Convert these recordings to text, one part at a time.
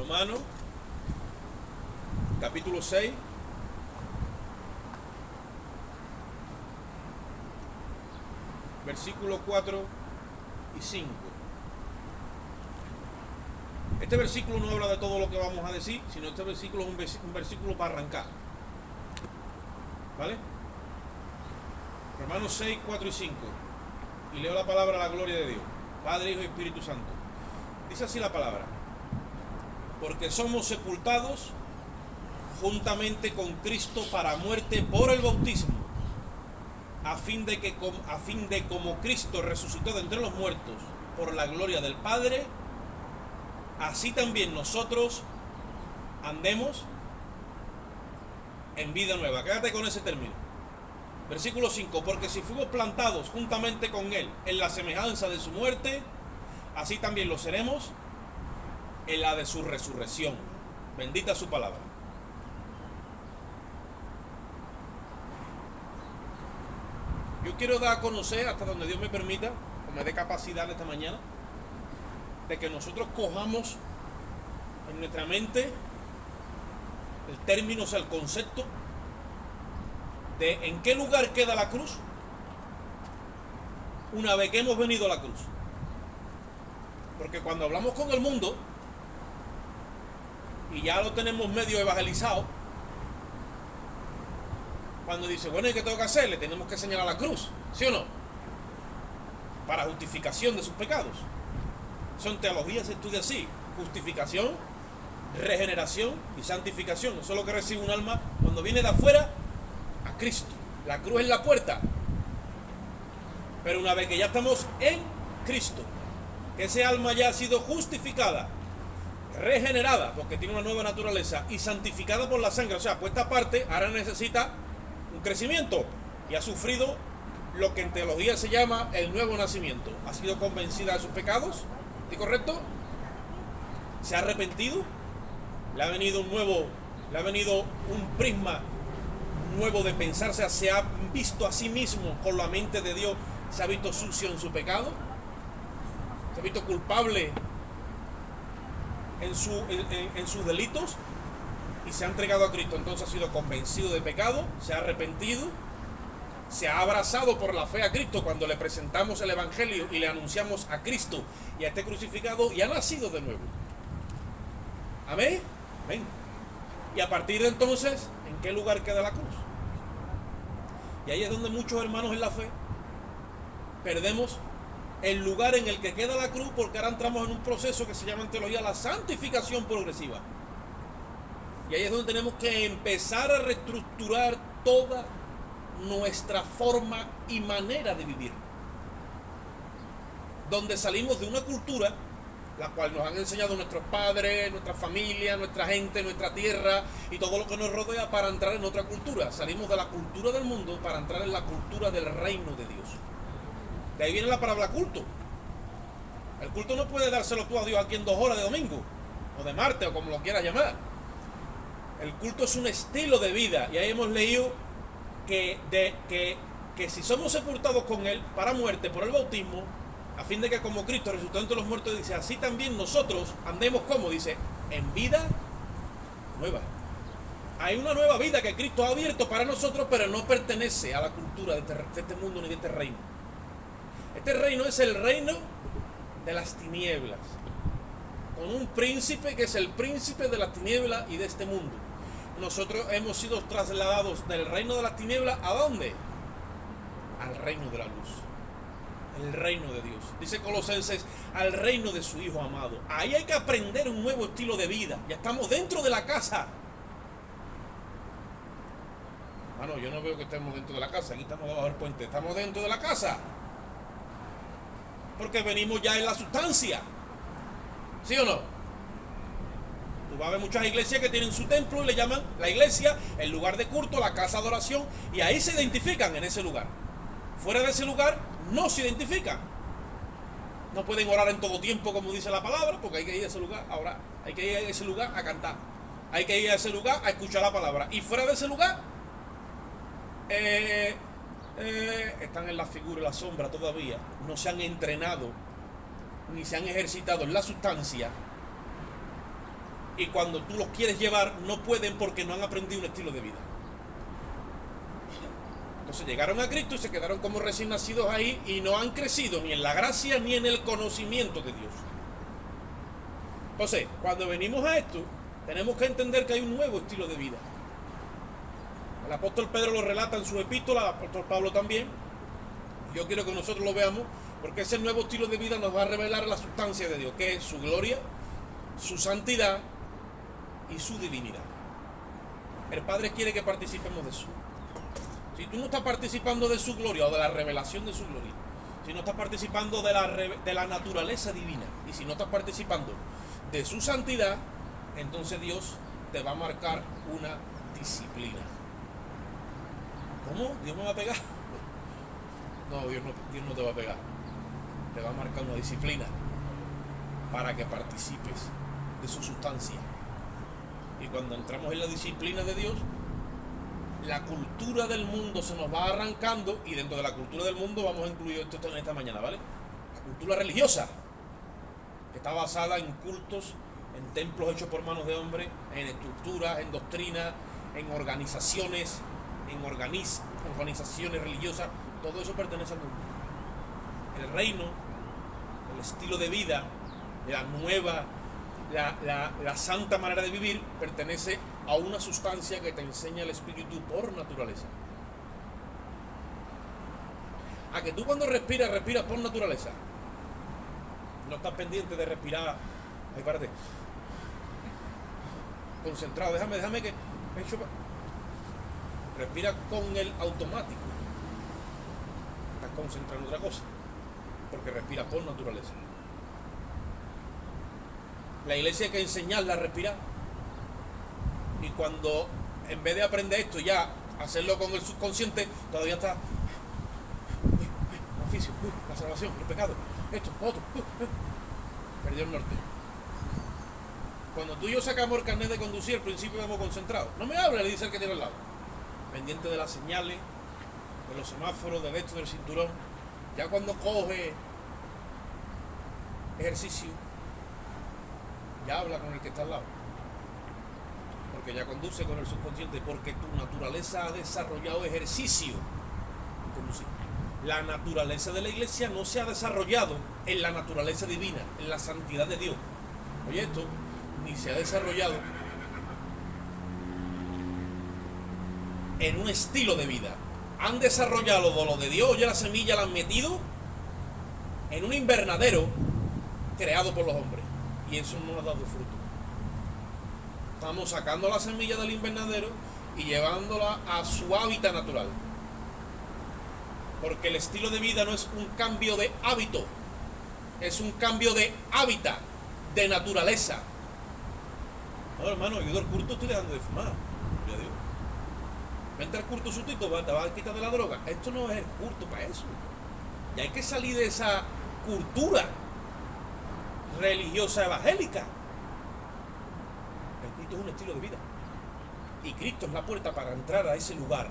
Romanos, capítulo 6, versículos 4 y 5. Este versículo no habla de todo lo que vamos a decir, sino este versículo es un versículo para arrancar. ¿Vale? Romanos 6, 4 y 5. Y leo la palabra a la gloria de Dios, Padre, Hijo y Espíritu Santo. Dice así la palabra: porque somos sepultados juntamente con Cristo para muerte por el bautismo, a fin de como Cristo resucitó de entre los muertos por la gloria del Padre, así también nosotros andemos en vida nueva. Quédate con ese término. Versículo 5. Porque si fuimos plantados juntamente con Él en la semejanza de su muerte, así también lo seremos en la de su resurrección. Bendita su palabra. Yo quiero dar a conocer, hasta donde Dios me permita, o me dé capacidad en esta mañana, de que nosotros cojamos en nuestra mente el término, o sea, el concepto de en qué lugar queda la cruz una vez que hemos venido a la cruz. Porque cuando hablamos con el mundo y ya lo tenemos medio evangelizado, cuando dice, bueno, ¿y qué tengo que hacer? Le tenemos que señalar la cruz, ¿sí o no? Para justificación de sus pecados. Eso en teología se estudia así: justificación, regeneración y santificación. Eso es lo que recibe un alma cuando viene de afuera a Cristo. La cruz es la puerta. Pero una vez que ya estamos en Cristo, que ese alma ya ha sido justificada, regenerada, porque tiene una nueva naturaleza, y santificada por la sangre, o sea, puesta aparte, ahora necesita un crecimiento, y ha sufrido lo que en teología se llama el nuevo nacimiento. Ha sido convencida de sus pecados, ¿sí, correcto? Se ha arrepentido, le ha venido un prisma nuevo de pensarse, se ha visto a sí mismo con la mente de Dios, se ha visto sucio en su pecado, se ha visto culpable en sus delitos, y se ha entregado a Cristo. Entonces ha sido convencido de pecado, se ha arrepentido, se ha abrazado por la fe a Cristo cuando le presentamos el Evangelio y le anunciamos a Cristo y a este crucificado, y ha nacido de nuevo. Amén. Amén. Y a partir de entonces, ¿en qué lugar queda la cruz? Y ahí es donde muchos hermanos en la fe perdemos el lugar en el que queda la cruz, porque ahora entramos en un proceso que se llama en teología la santificación progresiva. Y ahí es donde tenemos que empezar a reestructurar toda nuestra forma y manera de vivir. Donde salimos de una cultura, la cual nos han enseñado nuestros padres, nuestra familia, nuestra gente, nuestra tierra y todo lo que nos rodea, para entrar en otra cultura. Salimos de la cultura del mundo para entrar en la cultura del reino de Dios. De ahí viene la palabra culto. El culto no puede dárselo tú a Dios aquí en 2 horas de domingo, o de martes, o como lo quieras llamar. El culto es un estilo de vida, y ahí hemos leído que si somos sepultados con Él para muerte por el bautismo, a fin de que como Cristo resucitó entre los muertos, dice, así también nosotros andemos como, dice, en vida nueva. Hay una nueva vida que Cristo ha abierto para nosotros, pero no pertenece a la cultura de este mundo ni de este reino. Este reino es el reino de las tinieblas, con un príncipe que es el príncipe de las tinieblas y de este mundo. Nosotros hemos sido trasladados del reino de las tinieblas, ¿a dónde? Al reino de la luz, el reino de Dios. Dice Colosenses, al reino de su Hijo amado. Ahí hay que aprender un nuevo estilo de vida. Ya estamos dentro de la casa. No, yo no veo que estemos dentro de la casa. Aquí estamos debajo del puente. Estamos dentro de la casa, porque venimos ya en la sustancia. ¿Sí o no? Tú vas a ver muchas iglesias que tienen su templo y le llaman la iglesia, el lugar de culto, la casa de oración, y ahí se identifican en ese lugar. Fuera de ese lugar no se identifican. No pueden orar en todo tiempo, como dice la palabra, porque hay que ir a ese lugar a orar, hay que ir a ese lugar a cantar, hay que ir a ese lugar a escuchar la palabra. Y fuera de ese lugar están en la figura y la sombra todavía. No se han entrenado ni se han ejercitado en la sustancia Y cuando tú los quieres llevar, no pueden porque no han aprendido un estilo de vida. Entonces llegaron a Cristo y se quedaron como recién nacidos ahí y no han crecido ni en la gracia ni en el conocimiento de Dios. Entonces, cuando venimos a esto, tenemos que entender que hay un nuevo estilo de vida. El apóstol Pedro lo relata en su epístola, el apóstol Pablo también. Yo quiero que nosotros lo veamos porque ese nuevo estilo de vida nos va a revelar la sustancia de Dios, que es su gloria, su santidad y su divinidad. El Padre quiere que participemos de eso. Si tú no estás participando de su gloria o de la revelación de su gloria, si no estás participando de la naturaleza divina y si no estás participando de su santidad, entonces Dios te va a marcar una disciplina. ¿Cómo? ¿Dios me va a pegar? No, Dios no te va a pegar. Te va a marcar una disciplina para que participes de su sustancia. Y cuando entramos en la disciplina de Dios, la cultura del mundo se nos va arrancando y dentro de la cultura del mundo vamos a incluir esto en esta mañana, ¿vale? La cultura religiosa, que está basada en cultos, en templos hechos por manos de hombres, en estructuras, en doctrinas, en organizaciones, en organizaciones religiosas. Todo eso pertenece al mundo. El reino, el estilo de vida, la nueva, la santa manera de vivir pertenece a una sustancia que te enseña el Espíritu por naturaleza. A que tú cuando respiras por naturaleza. No estás pendiente de respirar. Ay, párate. Concentrado. Déjame que. Respira con el automático. Estás concentrado en otra cosa. Porque respira por naturaleza. La iglesia hay que enseñarla a respirar. Y cuando, en vez de aprender esto, ya hacerlo con el subconsciente, todavía está el oficio, la salvación, el pecado, esto, otro, perdió el norte. Cuando tú y yo sacamos el carnet de conducir, al principio vamos concentrados. No me hable, le dice el que tiene al lado. Pendiente de las señales, de los semáforos, del esto, del cinturón. Ya cuando coge ejercicio, ya habla con el que está al lado. Porque ya conduce con el subconsciente, porque tu naturaleza ha desarrollado ejercicio en conducir. La naturaleza de la iglesia no se ha desarrollado en la naturaleza divina, en la santidad de Dios. Oye, esto ni se ha desarrollado en un estilo de vida. Han desarrollado lo de Dios, ya la semilla la han metido en un invernadero creado por los hombres. Y eso no ha dado fruto. Estamos sacando la semilla del invernadero y llevándola a su hábitat natural. Porque el estilo de vida no es un cambio de hábito, es un cambio de hábitat, de naturaleza. No, hermano, yo del culto estoy dejando de fumar. Gloria a Dios. Vente al culto sutito, te vas a quitar de la droga. Esto no es el culto para eso. Y hay que salir de esa cultura religiosa evangélica. El culto es un estilo de vida. Y Cristo es la puerta para entrar a ese lugar.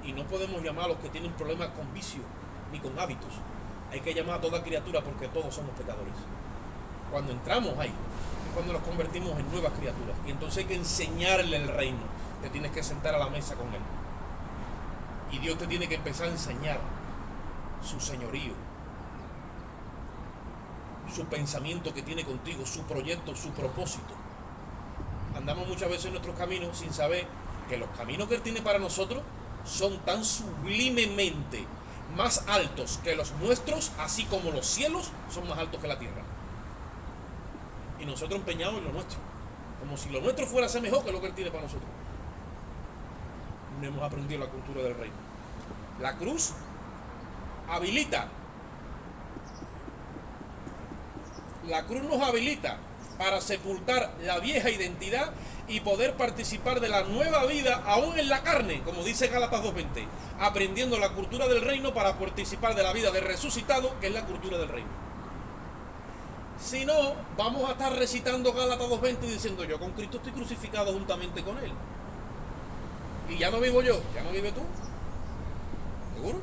Y no podemos llamar a los que tienen problemas con vicios ni con hábitos. Hay que llamar a toda criatura porque todos somos pecadores. Cuando entramos ahí, es cuando nos convertimos en nuevas criaturas. Y entonces hay que enseñarle el reino. Te tienes que sentar a la mesa con él. Y Dios te tiene que empezar a enseñar su señorío, su pensamiento que tiene contigo, su proyecto, su propósito. Andamos muchas veces en nuestros caminos sin saber que los caminos que Él tiene para nosotros son tan sublimemente más altos que los nuestros, así como los cielos son más altos que la tierra. Y nosotros empeñados en lo nuestro, como si lo nuestro fuera a ser mejor que lo que Él tiene para nosotros. No hemos aprendido la cultura del reino. La cruz habilita. La cruz nos habilita para sepultar la vieja identidad y poder participar de la nueva vida aún en la carne, como dice Gálatas 2:20, aprendiendo la cultura del reino para participar de la vida del resucitado, que es la cultura del reino. Si no, vamos a estar recitando Gálatas 2:20 y diciendo: yo con Cristo estoy crucificado juntamente con Él. Y ya no vivo yo, ya no vive tú. ¿Seguro?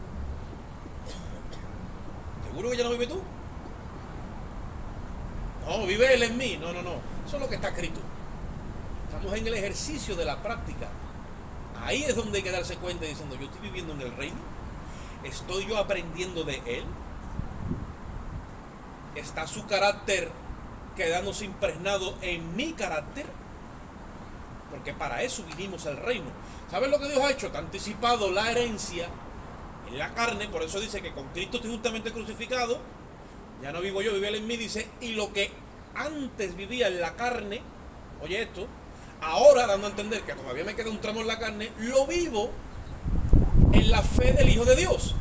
¿Seguro que ya no vive tú? No, vive Él en mí. No, no, no. Eso es lo que está escrito. Estamos en el ejercicio de la práctica. Ahí es donde hay que darse cuenta diciendo, yo estoy viviendo en el reino. Estoy yo aprendiendo de Él. Está su carácter quedándose impregnado en mi carácter. Porque para eso vinimos al reino. ¿Sabes lo que Dios ha hecho? Te ha anticipado la herencia en la carne. Por eso dice que con Cristo estoy justamente crucificado. Ya no vivo yo, vive Él en mí, dice. Y lo que antes vivía en la carne, oye esto, ahora dando a entender que todavía me queda un tramo en la carne, lo vivo en la fe del Hijo de Dios,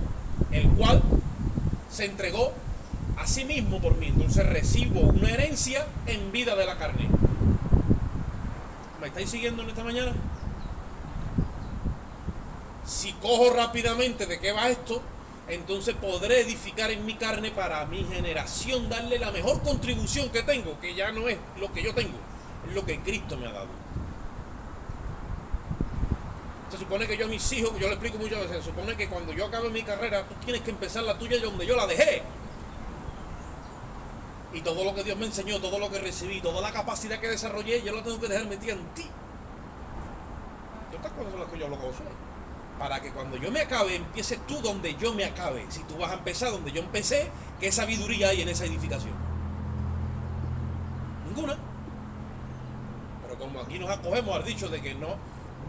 el cual se entregó a sí mismo por mí. Entonces recibo una herencia en vida de la carne. ¿Me estáis siguiendo en esta mañana? Si cojo rápidamente de qué va esto, entonces podré edificar en mi carne para mi generación, darle la mejor contribución que tengo, que ya no es lo que yo tengo, es lo que Cristo me ha dado. Se supone que yo a mis hijos, yo le explico muchas veces, se supone que cuando yo acabe mi carrera, tú tienes que empezar la tuya donde yo la dejé. Y todo lo que Dios me enseñó, todo lo que recibí, toda la capacidad que desarrollé, yo la tengo que dejar metida en ti. Y otras cosas son las que yo lo gozo. Para que cuando yo me acabe, empieces tú donde yo me acabe. Si tú vas a empezar donde yo empecé, ¿qué sabiduría hay en esa edificación? Ninguna. Pero como aquí nos acogemos al dicho de que no,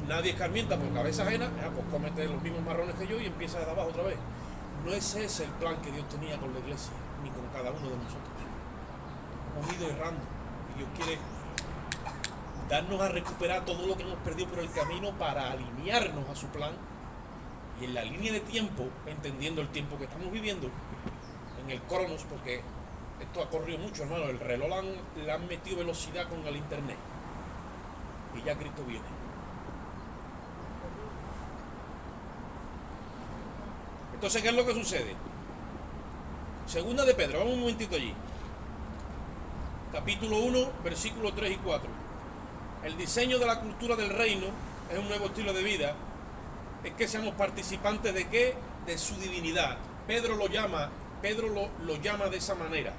nadie escarmienta por cabeza ajena, pues cómete los mismos marrones que yo y empieza de abajo otra vez. No es ese el plan que Dios tenía con la iglesia, ni con cada uno de nosotros. Hemos ido errando y Dios quiere darnos a recuperar todo lo que hemos perdido por el camino para alinearnos a su plan. Y en la línea de tiempo, entendiendo el tiempo que estamos viviendo, en el cronos, porque esto ha corrido mucho, hermano, el reloj le han metido velocidad con el internet. Y ya Cristo viene. Entonces, ¿qué es lo que sucede? Segunda de Pedro, vamos un momentito allí. Capítulo 1, versículos 3 y 4. El diseño de la cultura del reino es un nuevo estilo de vida. Es que seamos participantes de qué? De su divinidad. Pedro lo llama de esa manera.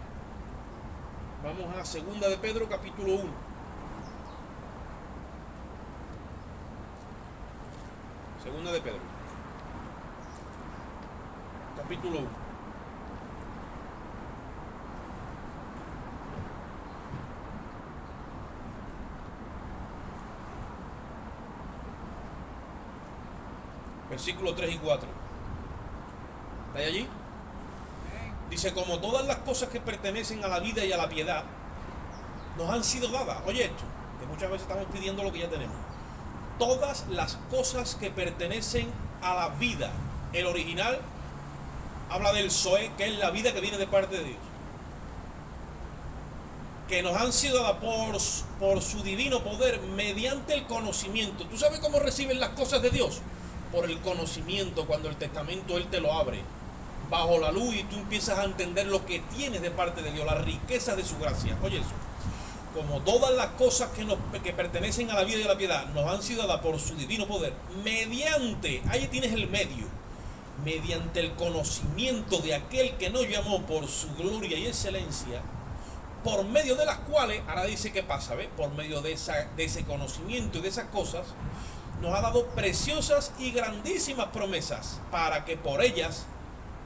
Vamos a segunda de Pedro, capítulo 1. Segunda de Pedro, capítulo 1. Versículos 3 y 4. ¿Está allí? Dice, como todas las cosas que pertenecen a la vida y a la piedad nos han sido dadas. Oye esto, que muchas veces estamos pidiendo lo que ya tenemos. Todas las cosas que pertenecen a la vida. El original habla del Zoe, que es la vida que viene de parte de Dios. Que nos han sido dadas por su divino poder mediante el conocimiento. ¿Tú sabes cómo reciben las cosas de Dios? Por el conocimiento. Cuando el testamento Él te lo abre bajo la luz y tú empiezas a entender lo que tienes de parte de Dios, la riqueza de su gracia. Oye eso, como todas las cosas que pertenecen a la vida y a la piedad nos han sido dadas por su divino poder mediante, ahí tienes el medio, mediante el conocimiento de aquel que nos llamó por su gloria y excelencia, por medio de las cuales, ahora dice qué pasa, ¿ves? Por medio de ese conocimiento y de esas cosas nos ha dado preciosas y grandísimas promesas para que por ellas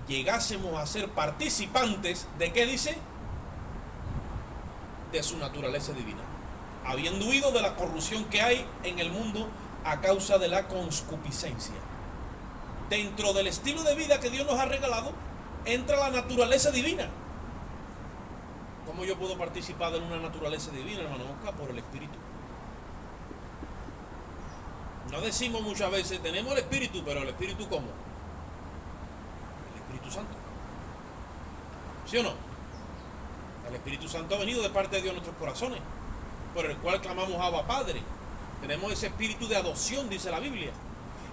llegásemos a ser participantes de ¿qué dice? De su naturaleza divina, habiendo huido de la corrupción que hay en el mundo a causa de la concupiscencia. Dentro del estilo de vida que Dios nos ha regalado entra la naturaleza divina. ¿Cómo yo puedo participar en una naturaleza divina, hermano Oscar? Por el Espíritu. No decimos muchas veces, tenemos el Espíritu, pero el Espíritu ¿cómo? El Espíritu Santo. ¿Sí o no? El Espíritu Santo ha venido de parte de Dios a nuestros corazones, por el cual clamamos Abba Padre. Tenemos ese espíritu de adopción, dice la Biblia.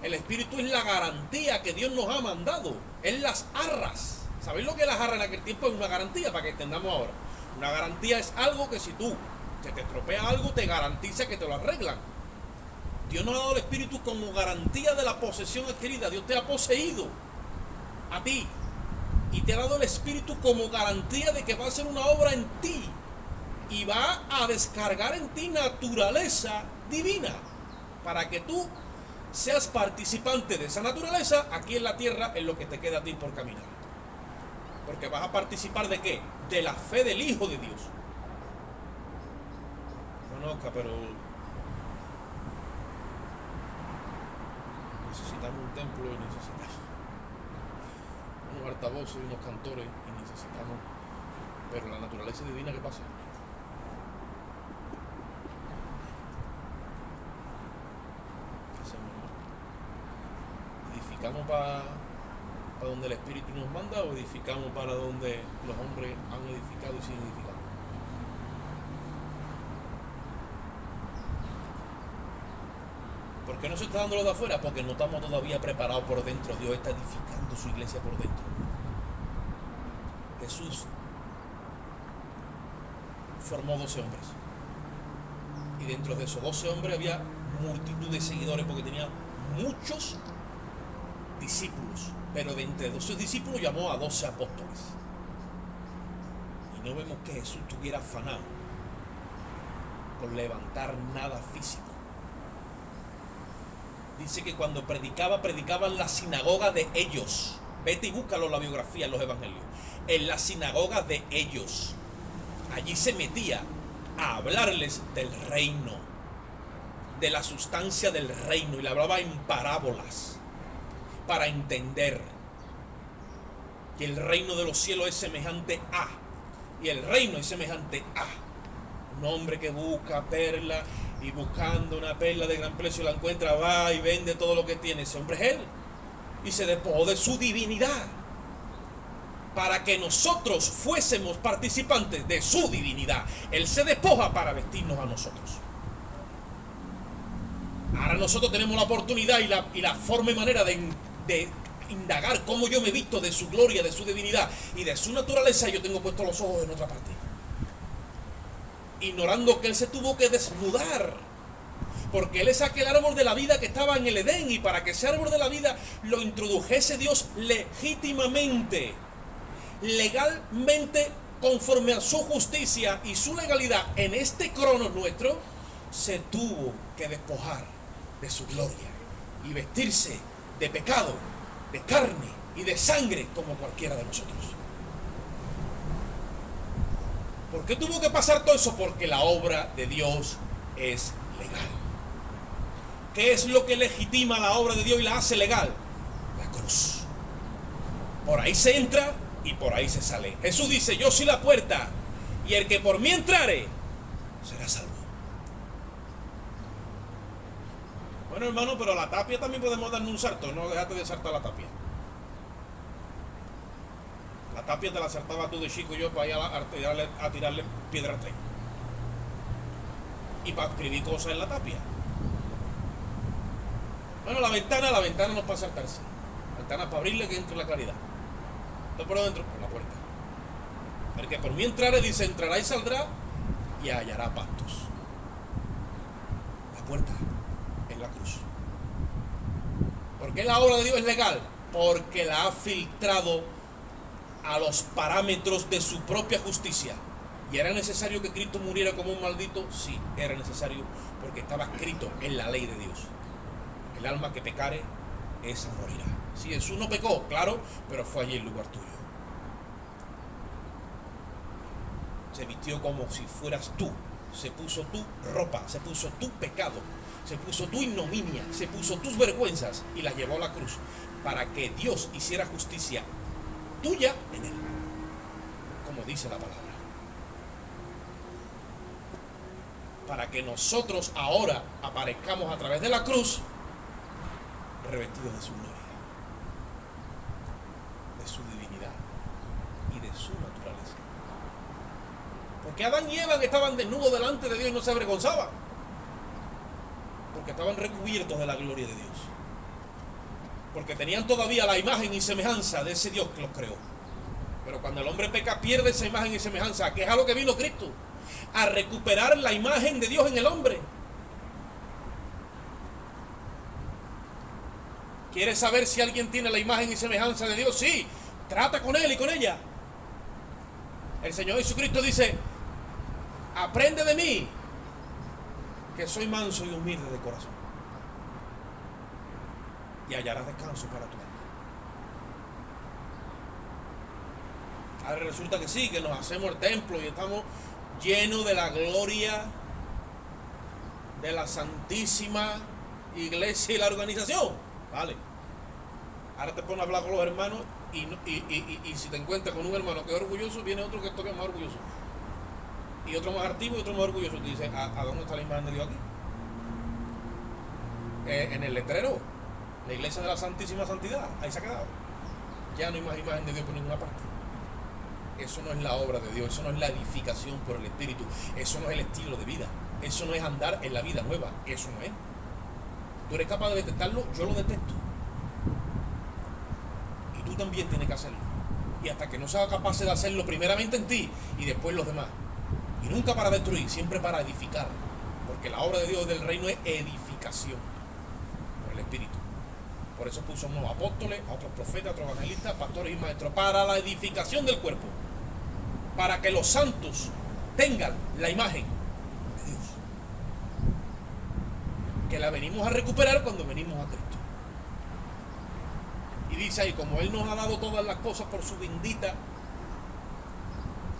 El Espíritu es la garantía que Dios nos ha mandado. Es las arras. ¿Sabéis lo que es las arras en aquel tiempo? Es una garantía, para que entendamos ahora. Una garantía es algo que si tú se te estropea algo, te garantiza que te lo arreglan. Dios nos ha dado el Espíritu como garantía de la posesión adquirida. Dios te ha poseído a ti y te ha dado el Espíritu como garantía de que va a hacer una obra en ti. y va a descargar en ti naturaleza divina para que tú seas participante de esa naturaleza aquí en la tierra, en lo que te queda a ti por caminar. Porque vas a participar ¿de qué? De la fe del Hijo de Dios. No, pero necesitamos un templo y necesitamos unos altavoces y unos cantores y necesitamos, pero la naturaleza divina, ¿qué pasa? ¿Edificamos para donde el Espíritu nos manda o edificamos para donde los hombres han edificado y siguen edificando? ¿Por qué no se está dando lo de afuera? Porque no estamos todavía preparados por dentro. Dios está edificando su iglesia por dentro. Jesús formó 12 hombres. Y dentro de esos 12 hombres había multitud de seguidores porque tenía muchos discípulos. Pero de entre 12 discípulos llamó a 12 apóstoles. Y no vemos que Jesús estuviera afanado por levantar nada físico. Dice que cuando predicaba en la sinagoga de ellos. Vete y búscalo en la biografía, en los evangelios. En la sinagoga de ellos. Allí se metía a hablarles del reino, de la sustancia del reino, y le hablaba en parábolas para entender que el reino de los cielos es semejante a, y el reino es semejante a un hombre que busca perla, y buscando una perla de gran precio la encuentra, va y vende todo lo que tiene. Ese hombre es él, y se despojó de su divinidad para que nosotros fuésemos participantes de su divinidad. Él se despoja para vestirnos a nosotros. Ahora nosotros tenemos la oportunidad y la forma y manera de indagar cómo yo me he visto de su gloria, de su divinidad y de su naturaleza. Yo tengo puestos los ojos en otra parte, ignorando que él se tuvo que desnudar, porque él es aquel árbol de la vida que estaba en el Edén, y para que ese árbol de la vida lo introdujese Dios legítimamente, legalmente, conforme a su justicia y su legalidad en este crono nuestro, se tuvo que despojar de su gloria y vestirse de pecado, de carne y de sangre como cualquiera de nosotros. ¿Por qué tuvo que pasar todo eso? Porque la obra de Dios es legal. ¿Qué es lo que legitima la obra de Dios y la hace legal? La cruz. Por ahí se entra y por ahí se sale. Jesús dice: yo soy la puerta, y el que por mí entrare será salvo. Bueno, hermano, pero la tapia también podemos darle un salto. No, déjate de saltar la tapia. La tapia te la saltaba tú de chico y yo para ir a tirarle piedra a tren. Y para escribir cosas en la tapia. Bueno, la ventana no es para saltarse. La ventana es para abrirle que entre la claridad. ¿Todo por dentro? Por la puerta. El que por mí entrare, dice, entrará y saldrá y hallará pastos. La puerta es la cruz. ¿Por qué la obra de Dios es legal? Porque la ha filtrado a los parámetros de su propia justicia. ¿Y era necesario que Cristo muriera como un maldito? Sí, era necesario, porque estaba escrito en la ley de Dios: el alma que pecare, esa morirá. Si Jesús no pecó, claro, pero fue allí el lugar tuyo. Se vistió como si fueras tú. Se puso tu ropa, se puso tu pecado, se puso tu ignominia, se puso tus vergüenzas y las llevó a la cruz para que Dios hiciera justicia tuya en él, como dice la palabra, para que nosotros ahora aparezcamos a través de la cruz revestidos de su gloria, de su divinidad y de su naturaleza. Porque Adán y Eva estaban desnudos delante de Dios y no se avergonzaban, porque estaban recubiertos de la gloria de Dios, porque tenían todavía la imagen y semejanza de ese Dios que los creó. Pero cuando el hombre peca, pierde esa imagen y semejanza, que es a lo que vino Cristo, a recuperar la imagen de Dios en el hombre. ¿Quieres saber si alguien tiene la imagen y semejanza de Dios? Sí, trata con él y con ella. El Señor Jesucristo dice: aprende de mí, que soy manso y humilde de corazón, y hallarás descanso para tu alma. Ahora resulta que sí, que nos hacemos el templo y estamos llenos de la gloria de la santísima iglesia y la organización. Vale. Ahora te pones a hablar con los hermanos y si te encuentras con un hermano que es orgulloso, viene otro que es todavía más orgulloso. Y otro más activo y otro más orgulloso. Te dice, ¿a dónde está la imagen de Dios aquí? En el letrero, la iglesia de la santísima santidad, ahí se ha quedado. Ya no hay más imagen de Dios por ninguna parte. Eso no es la obra de Dios, eso no es la edificación por el Espíritu, eso no es el estilo de vida, eso no es andar en la vida nueva, eso no es. Tú eres capaz de detectarlo, yo lo detesto. Y tú también tienes que hacerlo. Y hasta que no seas capaz de hacerlo primeramente en ti y después los demás. Y nunca para destruir, siempre para edificar. Porque la obra de Dios del reino es edificación por el Espíritu. Por eso puso a unos apóstoles, a otros profetas, a otros evangelistas, pastores y maestros, para la edificación del cuerpo. Para que los santos tengan la imagen de Dios. Que la venimos a recuperar cuando venimos a Cristo. Y dice ahí, como Él nos ha dado todas las cosas por su bendita,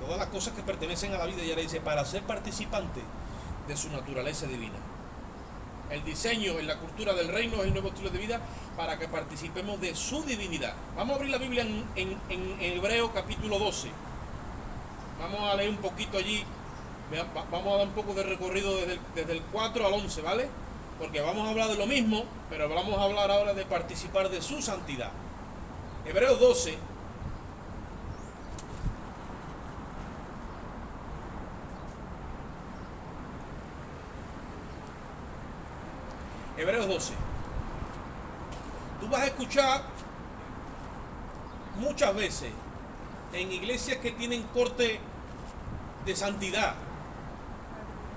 todas las cosas que pertenecen a la vida, y ahora dice, para ser participante de su naturaleza divina. El diseño en la cultura del reino es el nuevo estilo de vida para que participemos de su divinidad. Vamos a abrir la Biblia en Hebreo capítulo 12. Vamos a leer un poquito allí. Vamos a dar un poco de recorrido desde el 4 al 11, ¿vale? Porque vamos a hablar de lo mismo, pero vamos a hablar ahora de participar de su santidad. Hebreo 12. Hebreos 12. Tú vas a escuchar muchas veces en iglesias que tienen corte de santidad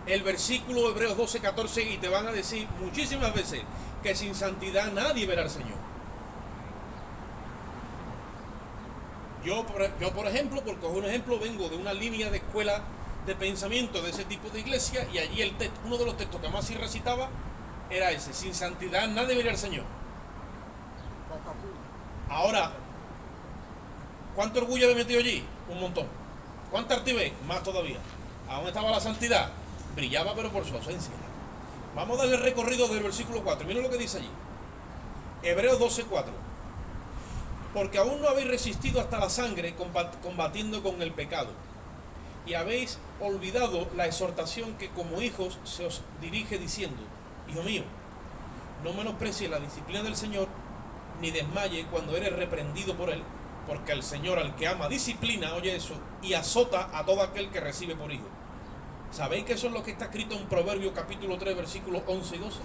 el versículo Hebreos 12, 14 y te van a decir muchísimas veces que sin santidad nadie verá al Señor. Yo por ejemplo, por coger un ejemplo, vengo de una línea de escuela de pensamiento de ese tipo de iglesia y allí uno de los textos que más sí recitaba era ese: sin santidad nadie verá al Señor. Ahora, ¿cuánto orgullo había metido allí? Un montón. ¿Cuánta altivez? Más todavía. ¿A dónde estaba la santidad? Brillaba pero por su ausencia. Vamos a darle el recorrido del versículo 4. Miren lo que dice allí. Hebreos 12, 4. Porque aún no habéis resistido hasta la sangre combatiendo con el pecado. Y habéis olvidado la exhortación que como hijos se os dirige diciendo: Hijo mío, no menosprecies la disciplina del Señor, ni desmaye cuando eres reprendido por Él, porque el Señor al que ama disciplina, oye eso, y azota a todo aquel que recibe por hijo. ¿Sabéis que eso es lo que está escrito en Proverbios capítulo 3, versículos 11 y 12?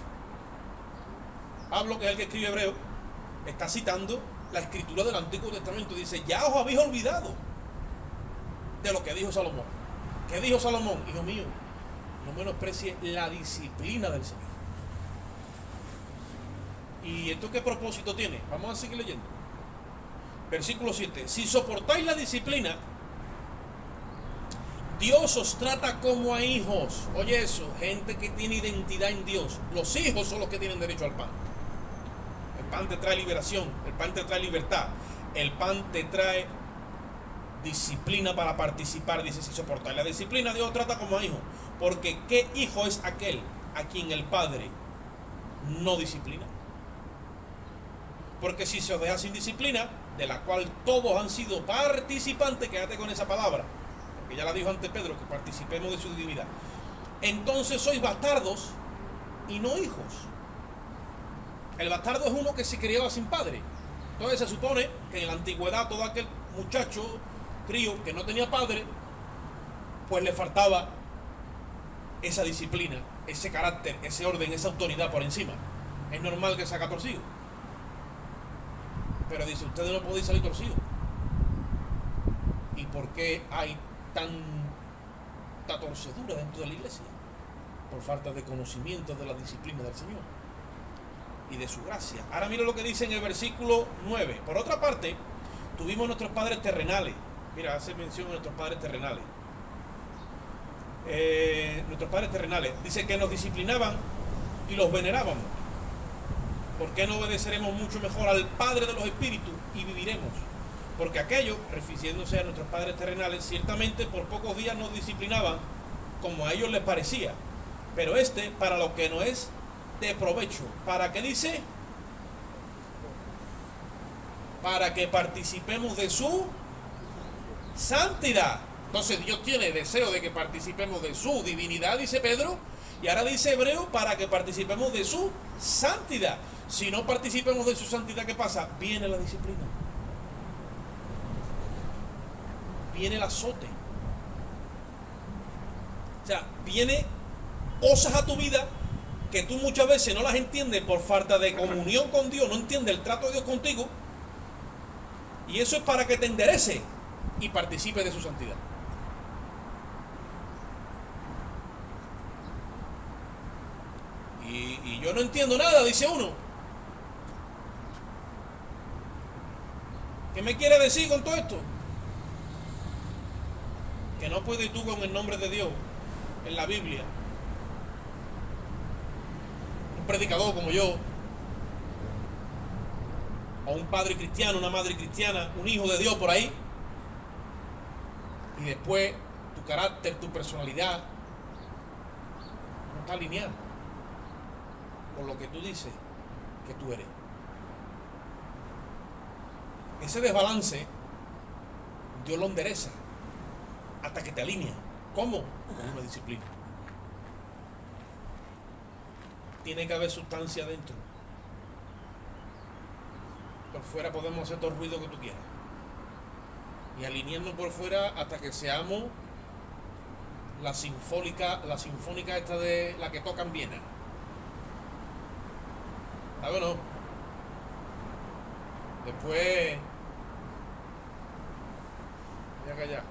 Pablo, que es el que escribe Hebreo, está citando la escritura del Antiguo Testamento. Dice, ya os habéis olvidado de lo que dijo Salomón. ¿Qué dijo Salomón? Hijo mío, no menosprecies la disciplina del Señor. ¿Y esto qué propósito tiene? Vamos a seguir leyendo. Versículo 7. Si soportáis la disciplina, Dios os trata como a hijos. Oye eso, gente que tiene identidad en Dios. Los hijos son los que tienen derecho al pan. El pan te trae liberación, el pan te trae libertad, el pan te trae disciplina para participar. Dice, si soportáis la disciplina, Dios os trata como a hijos. Porque ¿qué hijo es aquel a quien el Padre no disciplina? Porque si se os deja sin disciplina, de la cual todos han sido participantes, quédate con esa palabra, porque ya la dijo antes Pedro, que participemos de su divinidad, entonces sois bastardos y no hijos. El bastardo es uno que se criaba sin padre. Entonces se supone que en la antigüedad todo aquel muchacho, crío, que no tenía padre, pues le faltaba esa disciplina, ese carácter, ese orden, esa autoridad por encima. Es normal que saca torcido. Pero dice, ustedes no podéis salir torcidos. ¿Y por qué hay tanta torcedura dentro de la iglesia? Por falta de conocimiento de la disciplina del Señor y de su gracia. Ahora mira lo que dice en el versículo 9. Por otra parte, tuvimos nuestros padres terrenales. Mira, hace mención a nuestros padres terrenales. nuestros padres terrenales. Dice que nos disciplinaban y los venerábamos. ¿Por qué no obedeceremos mucho mejor al Padre de los Espíritus y viviremos? Porque aquellos, refiriéndose a nuestros padres terrenales, ciertamente por pocos días nos disciplinaban como a ellos les parecía, pero para lo que no es de provecho. ¿Para qué dice? Para que participemos de su santidad. Entonces Dios tiene deseo de que participemos de su divinidad, dice Pedro, y ahora dice Hebreo, para que participemos de su santidad. Si no participemos de su santidad, ¿qué pasa? Viene la disciplina, viene el azote. O sea, viene cosas a tu vida que tú muchas veces no las entiendes por falta de comunión con Dios, no entiendes el trato de Dios contigo, y eso es para que te enderece y participe de su santidad. Y yo no entiendo nada, dice uno. ¿Qué me quiere decir con todo esto? Que no puedes tú con el nombre de Dios en la Biblia, un predicador como yo, o un padre cristiano, una madre cristiana, un hijo de Dios por ahí, y después tu carácter, tu personalidad no está alineado con lo que tú dices que tú eres. Ese desbalance Dios lo endereza hasta que te alinea. ¿Cómo? Con una disciplina. Tiene que haber sustancia dentro. Por fuera podemos hacer todo el ruido que tú quieras, y alinearnos por fuera hasta que seamos la sinfónica esta de la que tocan Viena. ¿Sabes o no? Después ya callar.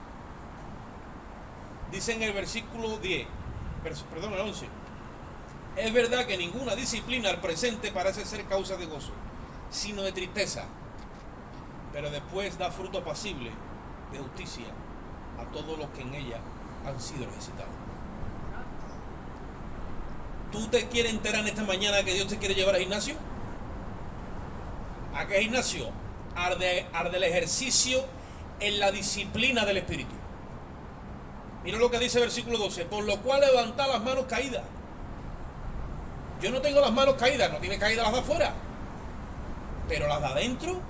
Dice en el versículo 10, el 11: es verdad que ninguna disciplina al presente parece ser causa de gozo, sino de tristeza, pero después da fruto apacible de justicia a todos los que en ella han sido necesitados. ¿Tú te quieres enterar en esta mañana que Dios te quiere llevar al gimnasio? ¿A qué gimnasio? Al del ejercicio en la disciplina del Espíritu. Mira lo que dice el versículo 12: por lo cual levantad las manos caídas. Yo no tengo las manos caídas, no tiene caídas las de afuera, pero las de adentro,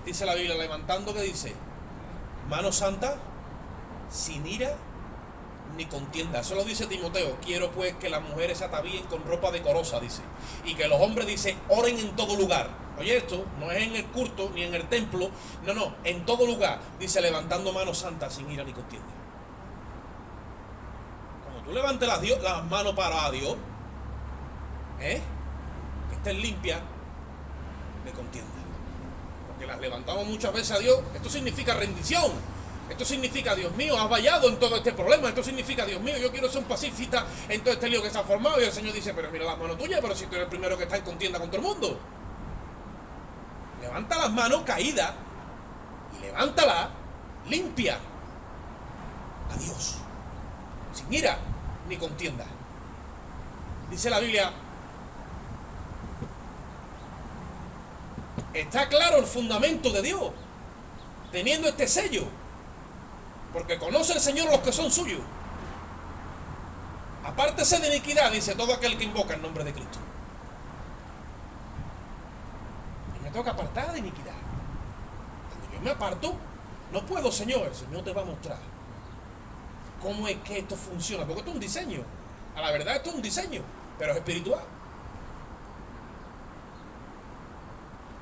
dice la Biblia, levantando, que dice: mano santa, sin ira ni contienda. Eso lo dice Timoteo. Quiero pues que las mujeres se atavíen con ropa decorosa, dice, y que los hombres, dice, oren en todo lugar. Oye, esto no es en el culto ni en el templo, no, en todo lugar, dice, levantando manos santas sin ira ni contienda. Cuando tú levantes las manos para Dios, que estén limpias de contienda, porque las levantamos muchas veces a Dios. Esto significa rendición. Esto significa: Dios mío, has vallado en todo este problema. Esto significa: Dios mío, yo quiero ser un pacifista en todo este lío que se ha formado. Y el Señor dice: pero mira las manos tuyas, pero si tú eres el primero que está en contienda con todo el mundo. Levanta las manos caídas y levántalas limpia a Dios, sin ira ni contienda. Dice la Biblia, está claro el fundamento de Dios, teniendo este sello, porque conoce el Señor a los que son suyos. Apártese de iniquidad, dice, todo aquel que invoca el nombre de Cristo. Y me toca apartar de iniquidad. Cuando yo me aparto, no puedo, Señor. El Señor te va a mostrar cómo es que esto funciona, porque esto es un diseño. A la verdad, esto es un diseño, pero es espiritual.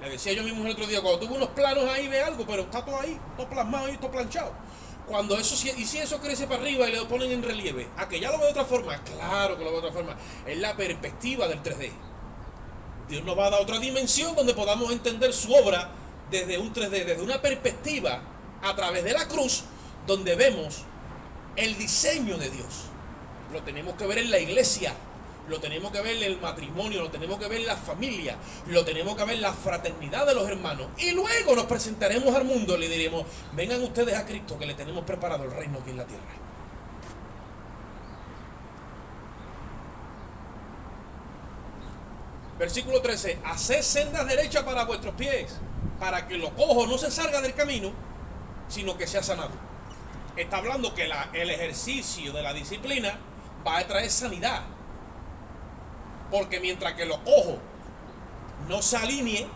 Le decía yo mismo el otro día, cuando tuve unos planos ahí de algo, pero está todo ahí, todo plasmado y todo planchado. Cuando eso, y si eso crece para arriba y lo ponen en relieve, ¿a que ya lo veo de otra forma? Claro que lo veo de otra forma. Es la perspectiva del 3D. Dios nos va a dar otra dimensión donde podamos entender su obra desde un 3D, desde una perspectiva a través de la cruz, donde vemos el diseño de Dios. Lo tenemos que ver en la iglesia, lo tenemos que ver en el matrimonio, lo tenemos que ver en la familia, lo tenemos que ver en la fraternidad de los hermanos. Y luego nos presentaremos al mundo y le diremos: vengan ustedes a Cristo, que le tenemos preparado el reino aquí en la tierra. Versículo 13: haced sendas derechas para vuestros pies, para que lo cojo no se salga del camino, sino que sea sanado. Está hablando que el ejercicio de la disciplina va a traer sanidad. Porque mientras que lo cojo no se alinee,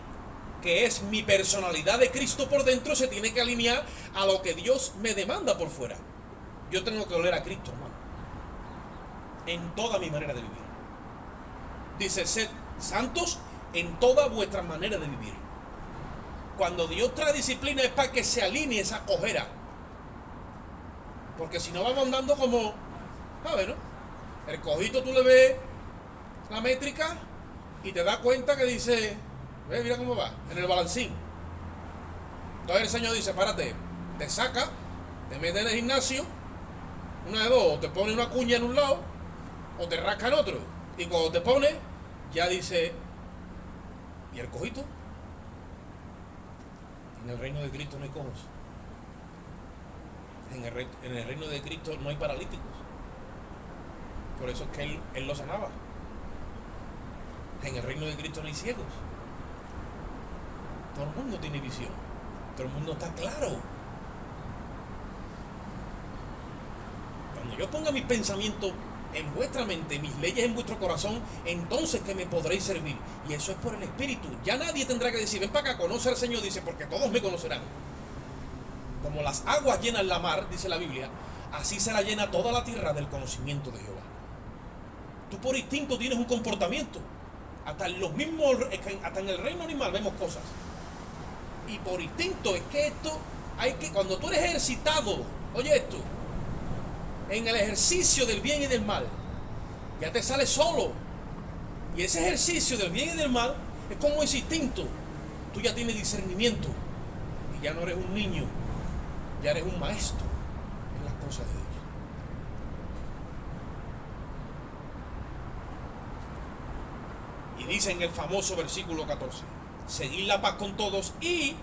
que es mi personalidad de Cristo por dentro, se tiene que alinear a lo que Dios me demanda por fuera. Yo tengo que oler a Cristo, hermano, en toda mi manera de vivir. Dice: sed santos en toda vuestra manera de vivir. Cuando Dios trae disciplina es para que se alinee esa cojera. Porque si no vamos andando como, ¿sabes, no? El cojito, tú le ves la métrica y te das cuenta que dice: ve, mira cómo va, en el balancín. Entonces el Señor dice: párate, te saca, te mete en el gimnasio, una de dos, o te pone una cuña en un lado o te rasca en otro. Y cuando te pone, ya dice: ¿y el cojito? En el reino de Cristo no hay cojos. En el reino de Cristo no hay paralíticos. Por eso es que Él lo sanaba. En el reino de Cristo no hay ciegos. Todo el mundo tiene visión. Todo el mundo está claro. Cuando yo ponga mis pensamientos en vuestra mente, mis leyes en vuestro corazón, entonces que me podréis servir. Y eso es por el Espíritu. Ya nadie tendrá que decir: ven para acá, conoce al Señor. Dice: porque todos me conocerán. Como las aguas llenan la mar, dice la Biblia, así será llena toda la tierra del conocimiento de Jehová. Tú por instinto tienes un comportamiento. Hasta en el reino animal vemos cosas. Y por instinto es que esto cuando tú eres ejercitado, oye esto, en el ejercicio del bien y del mal, ya te sale solo. Y ese ejercicio del bien y del mal es como ese instinto. Tú ya tienes discernimiento y ya no eres un niño, ya eres un maestro en las cosas de Dios. Y dice en el famoso versículo 14: seguid la paz con todos y,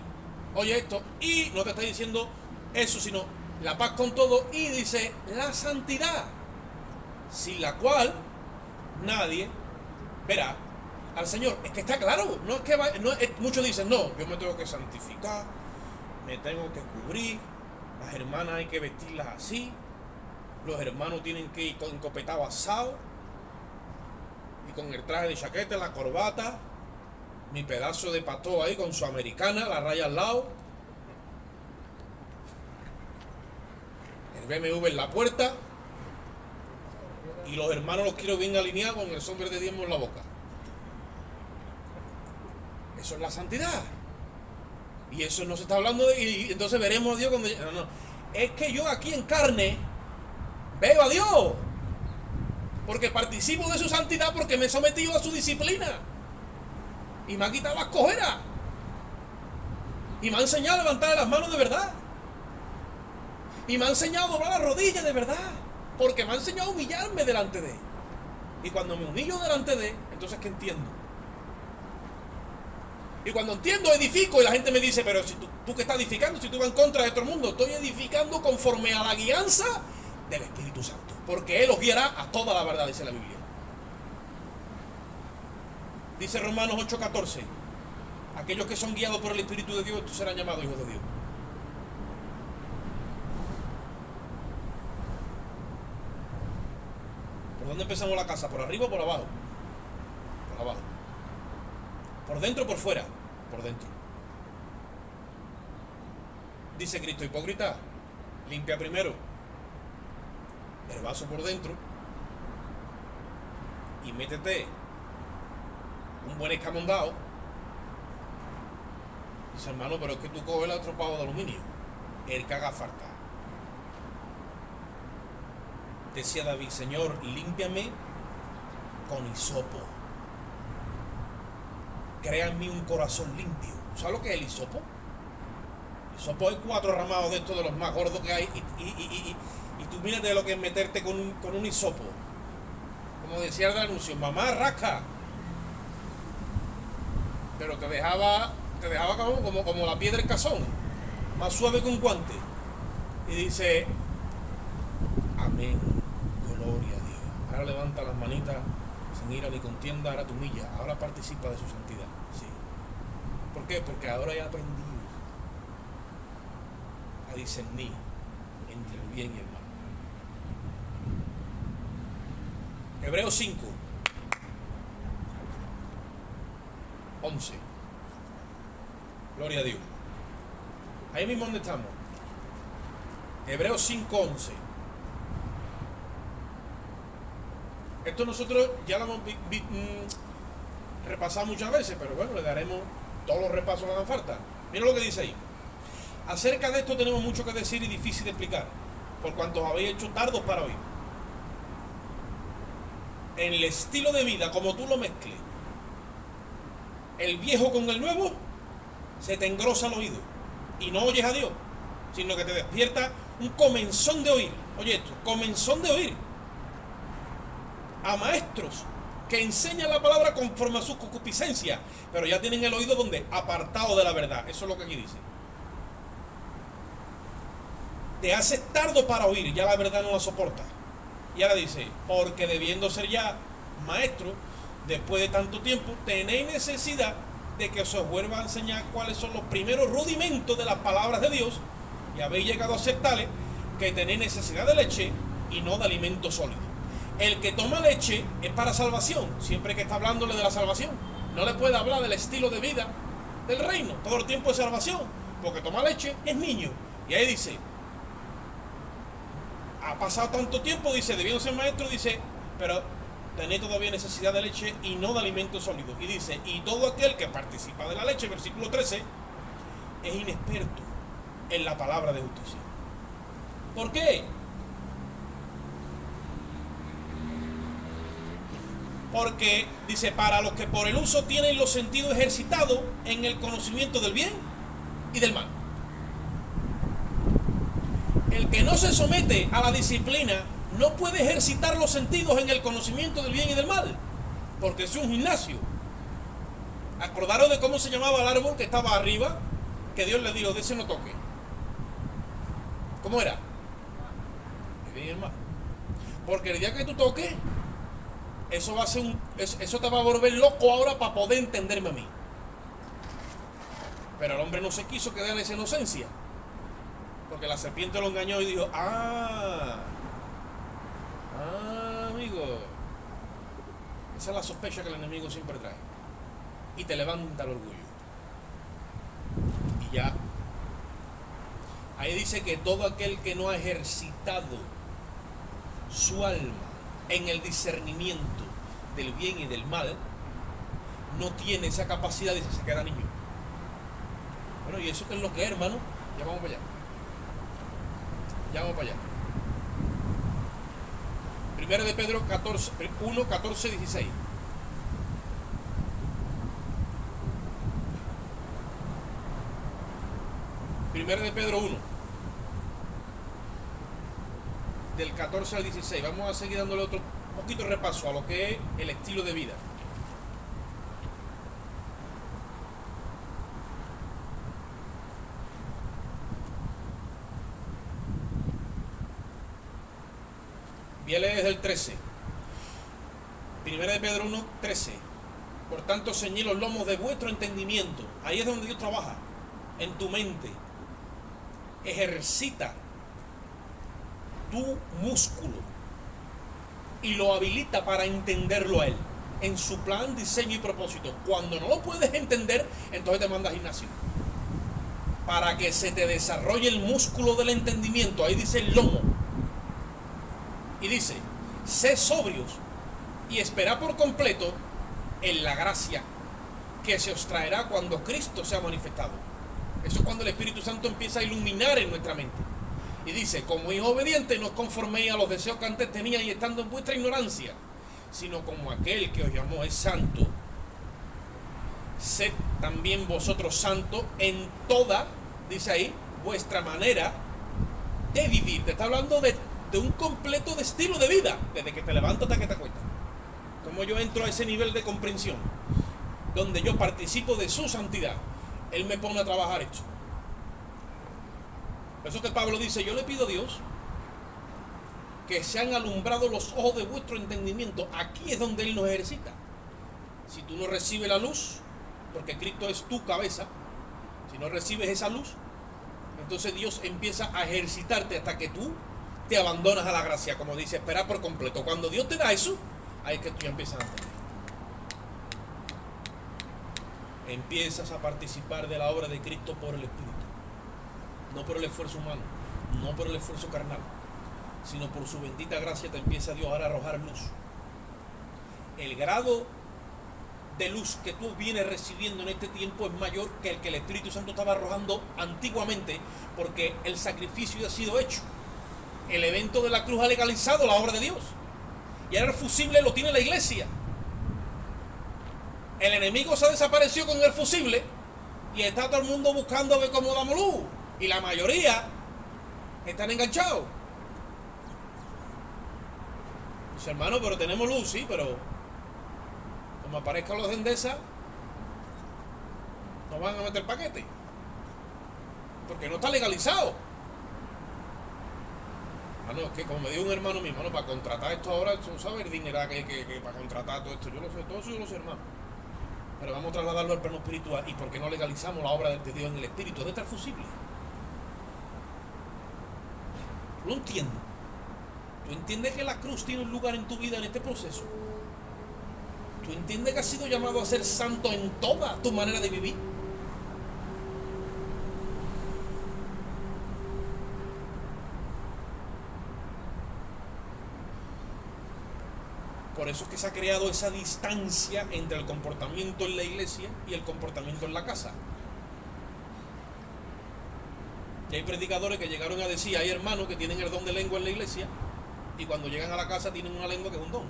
oye esto, y no te está diciendo eso, sino la paz con todos, y dice la santidad, sin la cual nadie verá al Señor. Es que está claro, no es que muchos dicen: no, yo me tengo que santificar, me tengo que cubrir, las hermanas hay que vestirlas así, los hermanos tienen que ir con encopetado asado y con el traje de chaqueta, la corbata, mi pedazo de pastor ahí con su americana, la raya al lado, el BMW en la puerta, y los hermanos los quiero bien alineados con el sombrero de diezmo en la boca. Eso es la santidad. Y eso no se está hablando de... Y entonces veremos a Dios cuando... No. Es que yo aquí en carne veo a Dios. Porque participo de su santidad, porque me he sometido a su disciplina. Y me ha quitado las cojeras. Y me ha enseñado a levantar las manos de verdad. Y me ha enseñado a doblar las rodillas de verdad. Porque me ha enseñado a humillarme delante de Él. Y cuando me humillo delante de Él, entonces ¿qué entiendo? Y cuando entiendo, edifico, y la gente me dice: pero si tú que estás edificando, si tú vas en contra de todo el mundo. Estoy edificando conforme a la guianza del Espíritu Santo, porque Él os guiará a toda la verdad, dice la Biblia. Dice Romanos 8:14: aquellos que son guiados por el Espíritu de Dios, estos serán llamados hijos de Dios. ¿Por dónde empezamos la casa? ¿Por arriba o por abajo? Por abajo. ¿Por dentro o por fuera? Por dentro. Dice Cristo: hipócrita, limpia primero el vaso por dentro y métete un buen escamondado. Dice: hermano, pero es que tú coges el otro pavo de aluminio, el que haga falta. Decía David: Señor, límpiame con hisopo, crea en mí un corazón limpio. ¿Sabes lo que es el hisopo? El hisopo es 4 ramados de estos, de los más gordos que hay, y tú mírate lo que es meterte con un hisopo. como decía el anuncio, mamá rasca, pero te dejaba como la piedra del cazón, más suave que un guante. Y dice, amén, gloria a Dios. Ahora levanta las manitas sin ira ni contienda, ahora te humilla, ahora participa de su santidad. Sí. ¿Por qué? Porque ahora he aprendido a discernir entre el bien y el mal. Hebreos 5, 11. Gloria a Dios. Ahí mismo donde estamos. Hebreos 5, 11. Esto nosotros ya lo hemos repasado muchas veces, pero bueno, le daremos todos los repasos que hagan falta. Mira lo que dice ahí. Acerca de esto tenemos mucho que decir y difícil de explicar, por cuanto os habéis hecho tardos para oír. En el estilo de vida, como tú lo mezcles, el viejo con el nuevo, se te engrosa el oído y no oyes a Dios, sino que te despierta un comenzón de oír. Oye esto, comenzón de oír a maestros que enseñan la palabra conforme a su concupiscencia, pero ya tienen el oído donde apartado de la verdad. Eso es lo que aquí dice. Te haces tardo para oír, ya la verdad no la soporta. Y ahora dice, porque debiendo ser ya maestro, después de tanto tiempo, tenéis necesidad de que os vuelva a enseñar cuáles son los primeros rudimentos de las palabras de Dios, y habéis llegado a ser tales que tenéis necesidad de leche y no de alimento sólido. El que toma leche es para salvación, siempre que está hablándole de la salvación. No le puede hablar del estilo de vida del reino, todo el tiempo de salvación, porque toma leche es niño. Y ahí dice, ha pasado tanto tiempo, dice, debiendo ser maestro, dice, pero tenéis todavía necesidad de leche y no de alimento sólido. Y dice, y todo aquel que participa de la leche, versículo 13, es inexperto en la palabra de justicia. ¿Por qué? Porque, dice, para los que por el uso tienen los sentidos ejercitados en el conocimiento del bien y del mal. El que no se somete a la disciplina no puede ejercitar los sentidos en el conocimiento del bien y del mal, porque es un gimnasio. Acordaros de cómo se llamaba el árbol que estaba arriba, que Dios le dijo, de ese no toque. ¿Cómo era? El bien y el mal. Porque el día que tú toques, eso va a ser eso te va a volver loco ahora para poder entenderme a mí. Pero el hombre no se quiso quedar en esa inocencia, porque la serpiente lo engañó y dijo, amigo, esa es la sospecha que el enemigo siempre trae, y te levanta el orgullo. Y ya, ahí dice que todo aquel que no ha ejercitado su alma en el discernimiento del bien y del mal, no tiene esa capacidad, dice, se queda niño. Bueno, ¿y eso qué es lo que es, hermano? Ya vamos para allá. Ya vamos para allá. Primero de Pedro 1, 14, 16. Primero de Pedro 1, del 14 al 16. Vamos a seguir dándole otro poquito repaso a lo que es el estilo de vida. Voy a leer desde el 13. Primera de Pedro 1, 13. Por tanto, ceñid los lomos de vuestro entendimiento. Ahí es donde Dios trabaja, en tu mente. Ejercita tu músculo y lo habilita para entenderlo a Él, en su plan, diseño y propósito. Cuando no lo puedes entender, entonces te manda a gimnasio, para que se te desarrolle el músculo del entendimiento. Ahí dice el lomo. Y dice, sé sobrios y esperad por completo en la gracia que se os traerá cuando Cristo sea manifestado. Eso es cuando el Espíritu Santo empieza a iluminar en nuestra mente. Y dice, como hijos obedientes, no os conforméis a los deseos que antes teníais estando en vuestra ignorancia, sino como aquel que os llamó es santo, sed también vosotros santos en toda, dice ahí, vuestra manera de vivir. Te está hablando de un completo de estilo de vida, desde que te levantas hasta que te acuestas. como yo entro a ese nivel de comprensión, donde yo participo de su santidad, Él me pone a trabajar esto. Por eso que Pablo dice, yo le pido a Dios que sean alumbrados los ojos de vuestro entendimiento. Aquí es donde Él nos ejercita. Si tú no recibes la luz, porque Cristo es tu cabeza, si no recibes esa luz, entonces Dios empieza a ejercitarte hasta que tú te abandonas a la gracia, como dice, esperar por completo. Cuando Dios te da eso, ahí es que tú ya empiezas a entender. Empiezas a participar de la obra de Cristo por el Espíritu, no por el esfuerzo humano, no por el esfuerzo carnal, sino por su bendita gracia te empieza Dios ahora a arrojar luz. El grado de luz que tú vienes recibiendo en este tiempo es mayor que el que el Espíritu Santo estaba arrojando antiguamente, porque el sacrificio ya ha sido hecho. El evento de la cruz ha legalizado la obra de Dios, y ahora el fusible lo tiene la iglesia. El enemigo se desapareció con el fusible y está todo el mundo buscando a ver cómo damos luz, y la mayoría están enganchados. Dice, hermano, pero tenemos luz, sí, pero como aparezcan los de Endesa, nos van a meter paquete, porque no está legalizado. Ah, no, es que como me dijo un hermano mío, hermano, para contratar esto ahora, tú sabes el dinero que para contratar todo esto, yo lo sé, todo eso yo lo sé, hermano. Pero vamos a trasladarlo al plano espiritual. ¿Y por qué no legalizamos la obra de Dios en el Espíritu? ¿Dónde está el fusible? ¿Tú lo entiendes? ¿Tú entiendes que la cruz tiene un lugar en tu vida en este proceso? ¿Tú entiendes que has sido llamado a ser santo en toda tu manera de vivir? Por eso es que se ha creado esa distancia entre el comportamiento en la iglesia y el comportamiento en la casa. Y hay predicadores que llegaron a decir, hay hermanos que tienen el don de lengua en la iglesia y cuando llegan a la casa tienen una lengua que es un don.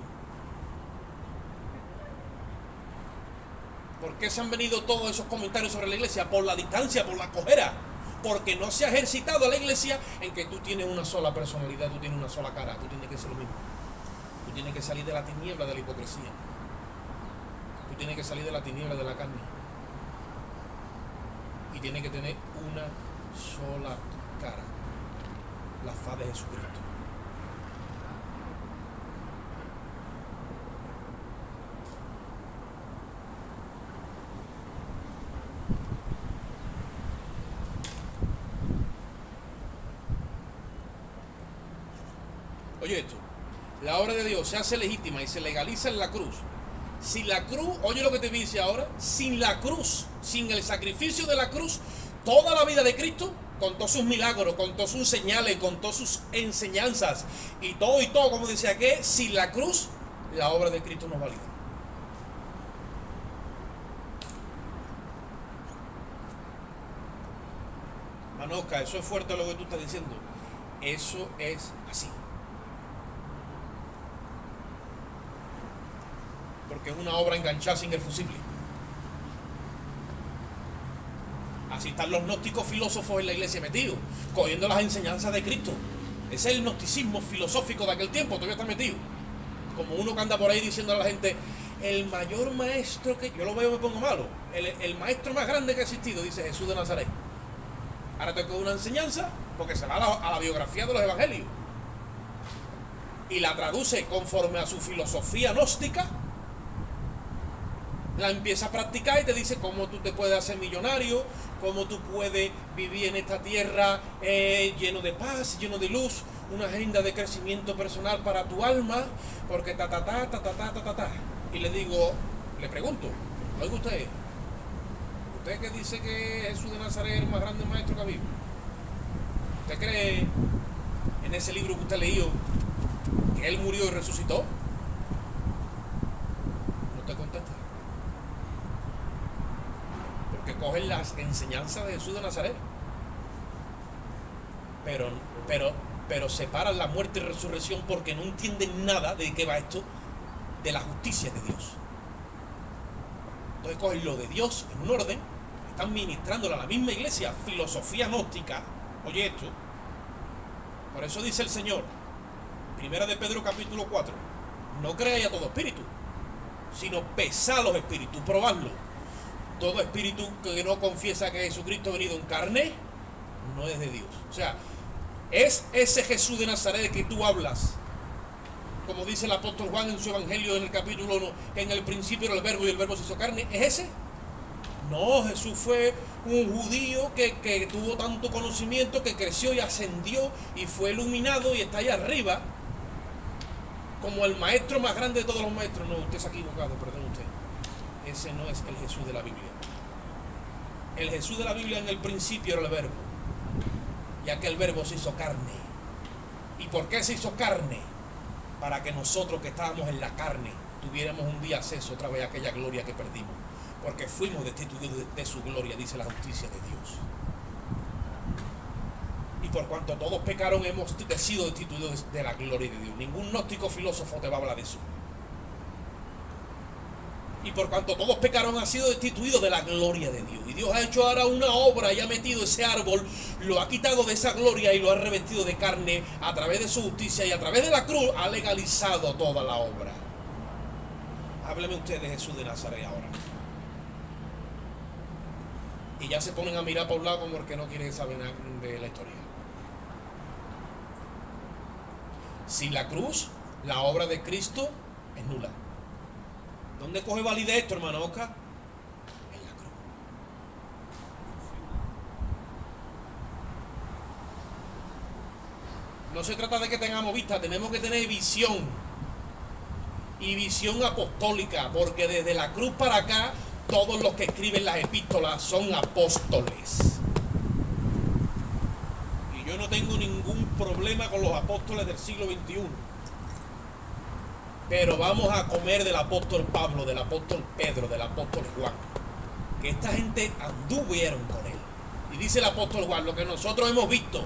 ¿Por qué se han venido todos esos comentarios sobre la iglesia? Por la distancia, por la cojera. Porque no se ha ejercitado a la iglesia en que tú tienes una sola personalidad, tú tienes una sola cara, tú tienes que ser lo mismo. Tú tienes que salir de la tiniebla de la hipocresía. Tú tienes que salir de la tiniebla de la carne. Y tienes que tener una sola cara. La faz de Jesucristo. Oye esto. La obra de Dios se hace legítima y se legaliza en la cruz. Sin la cruz, oye lo que te dice ahora, sin la cruz, sin el sacrificio de la cruz, toda la vida de Cristo, con todos sus milagros, con todas sus señales, con todas sus enseñanzas y todo, como dice aquí, sin la cruz, la obra de Cristo no es válida. Manosca, eso es fuerte lo que tú estás diciendo. Eso es así. Porque es una obra enganchada sin el fusible. Así están los gnósticos filósofos en la iglesia metidos, cogiendo las enseñanzas de Cristo. Ese es el gnosticismo filosófico de aquel tiempo, todavía está metido. Como uno que anda por ahí diciendo a la gente, el mayor maestro que... Yo lo veo y me pongo malo. El maestro más grande que ha existido, dice Jesús de Nazaret. Ahora te coge una enseñanza, porque se va a la biografía de los evangelios. Y la traduce conforme a su filosofía gnóstica. La empieza a practicar y te dice cómo tú te puedes hacer millonario, cómo tú puedes vivir en esta tierra lleno de paz, lleno de luz, una agenda de crecimiento personal para tu alma, porque ta. Y le digo, le pregunto, oiga usted que dice que Jesús de Nazaret es el más grande maestro que ha habido, ¿usted cree en ese libro que usted leído que él murió y resucitó? No te contesta. Que cogen las enseñanzas de Jesús de Nazaret, pero separan la muerte y resurrección porque no entienden nada de qué va esto, de la justicia de Dios. Entonces cogen lo de Dios en un orden, están ministrándole a la misma iglesia filosofía gnóstica. Oye esto, por eso dice el Señor, 1 de Pedro capítulo 4, no creáis a todo espíritu, sino pesad los espíritus, probadlo. Todo espíritu que no confiesa que Jesucristo ha venido en carne no es de Dios. O sea, es ese Jesús de Nazaret que tú hablas, como dice el apóstol Juan en su evangelio en el capítulo 1, que en el principio era el verbo y el verbo se hizo carne. ¿Es ese? No, Jesús fue un judío que tuvo tanto conocimiento, que creció y ascendió y fue iluminado y está ahí arriba como el maestro más grande de todos los maestros. No, usted se ha equivocado, perdón usted. Ese no es el Jesús de la Biblia. El Jesús de la Biblia en el principio era el verbo, y aquel verbo se hizo carne. ¿Y por qué se hizo carne? Para que nosotros que estábamos en la carne tuviéramos un día acceso otra vez a aquella gloria que perdimos, porque fuimos destituidos de su gloria, dice la justicia de Dios. Y por cuanto todos pecaron, hemos sido destituidos de la gloria de Dios. Ningún gnóstico filósofo te va a hablar de eso. Y por cuanto todos pecaron, han sido destituidos de la gloria de Dios. Y Dios ha hecho ahora una obra y ha metido ese árbol, lo ha quitado de esa gloria y lo ha revestido de carne a través de su justicia, y a través de la cruz ha legalizado toda la obra. Hábleme usted de Jesús de Nazaret ahora. Y ya se ponen a mirar por un lado como el que no quiere saber nada de la historia. Sin la cruz, la obra de Cristo es nula. ¿Dónde coge validez esto, hermano Oscar? En la cruz. No se trata de que tengamos vista, tenemos que tener visión. Y visión apostólica, porque desde la cruz para acá, todos los que escriben las epístolas son apóstoles. Y yo no tengo ningún problema con los apóstoles del siglo XXI. Pero vamos a comer del apóstol Pablo, del apóstol Pedro, del apóstol Juan. Que esta gente anduvieron con él. Y dice el apóstol Juan, lo que nosotros hemos visto,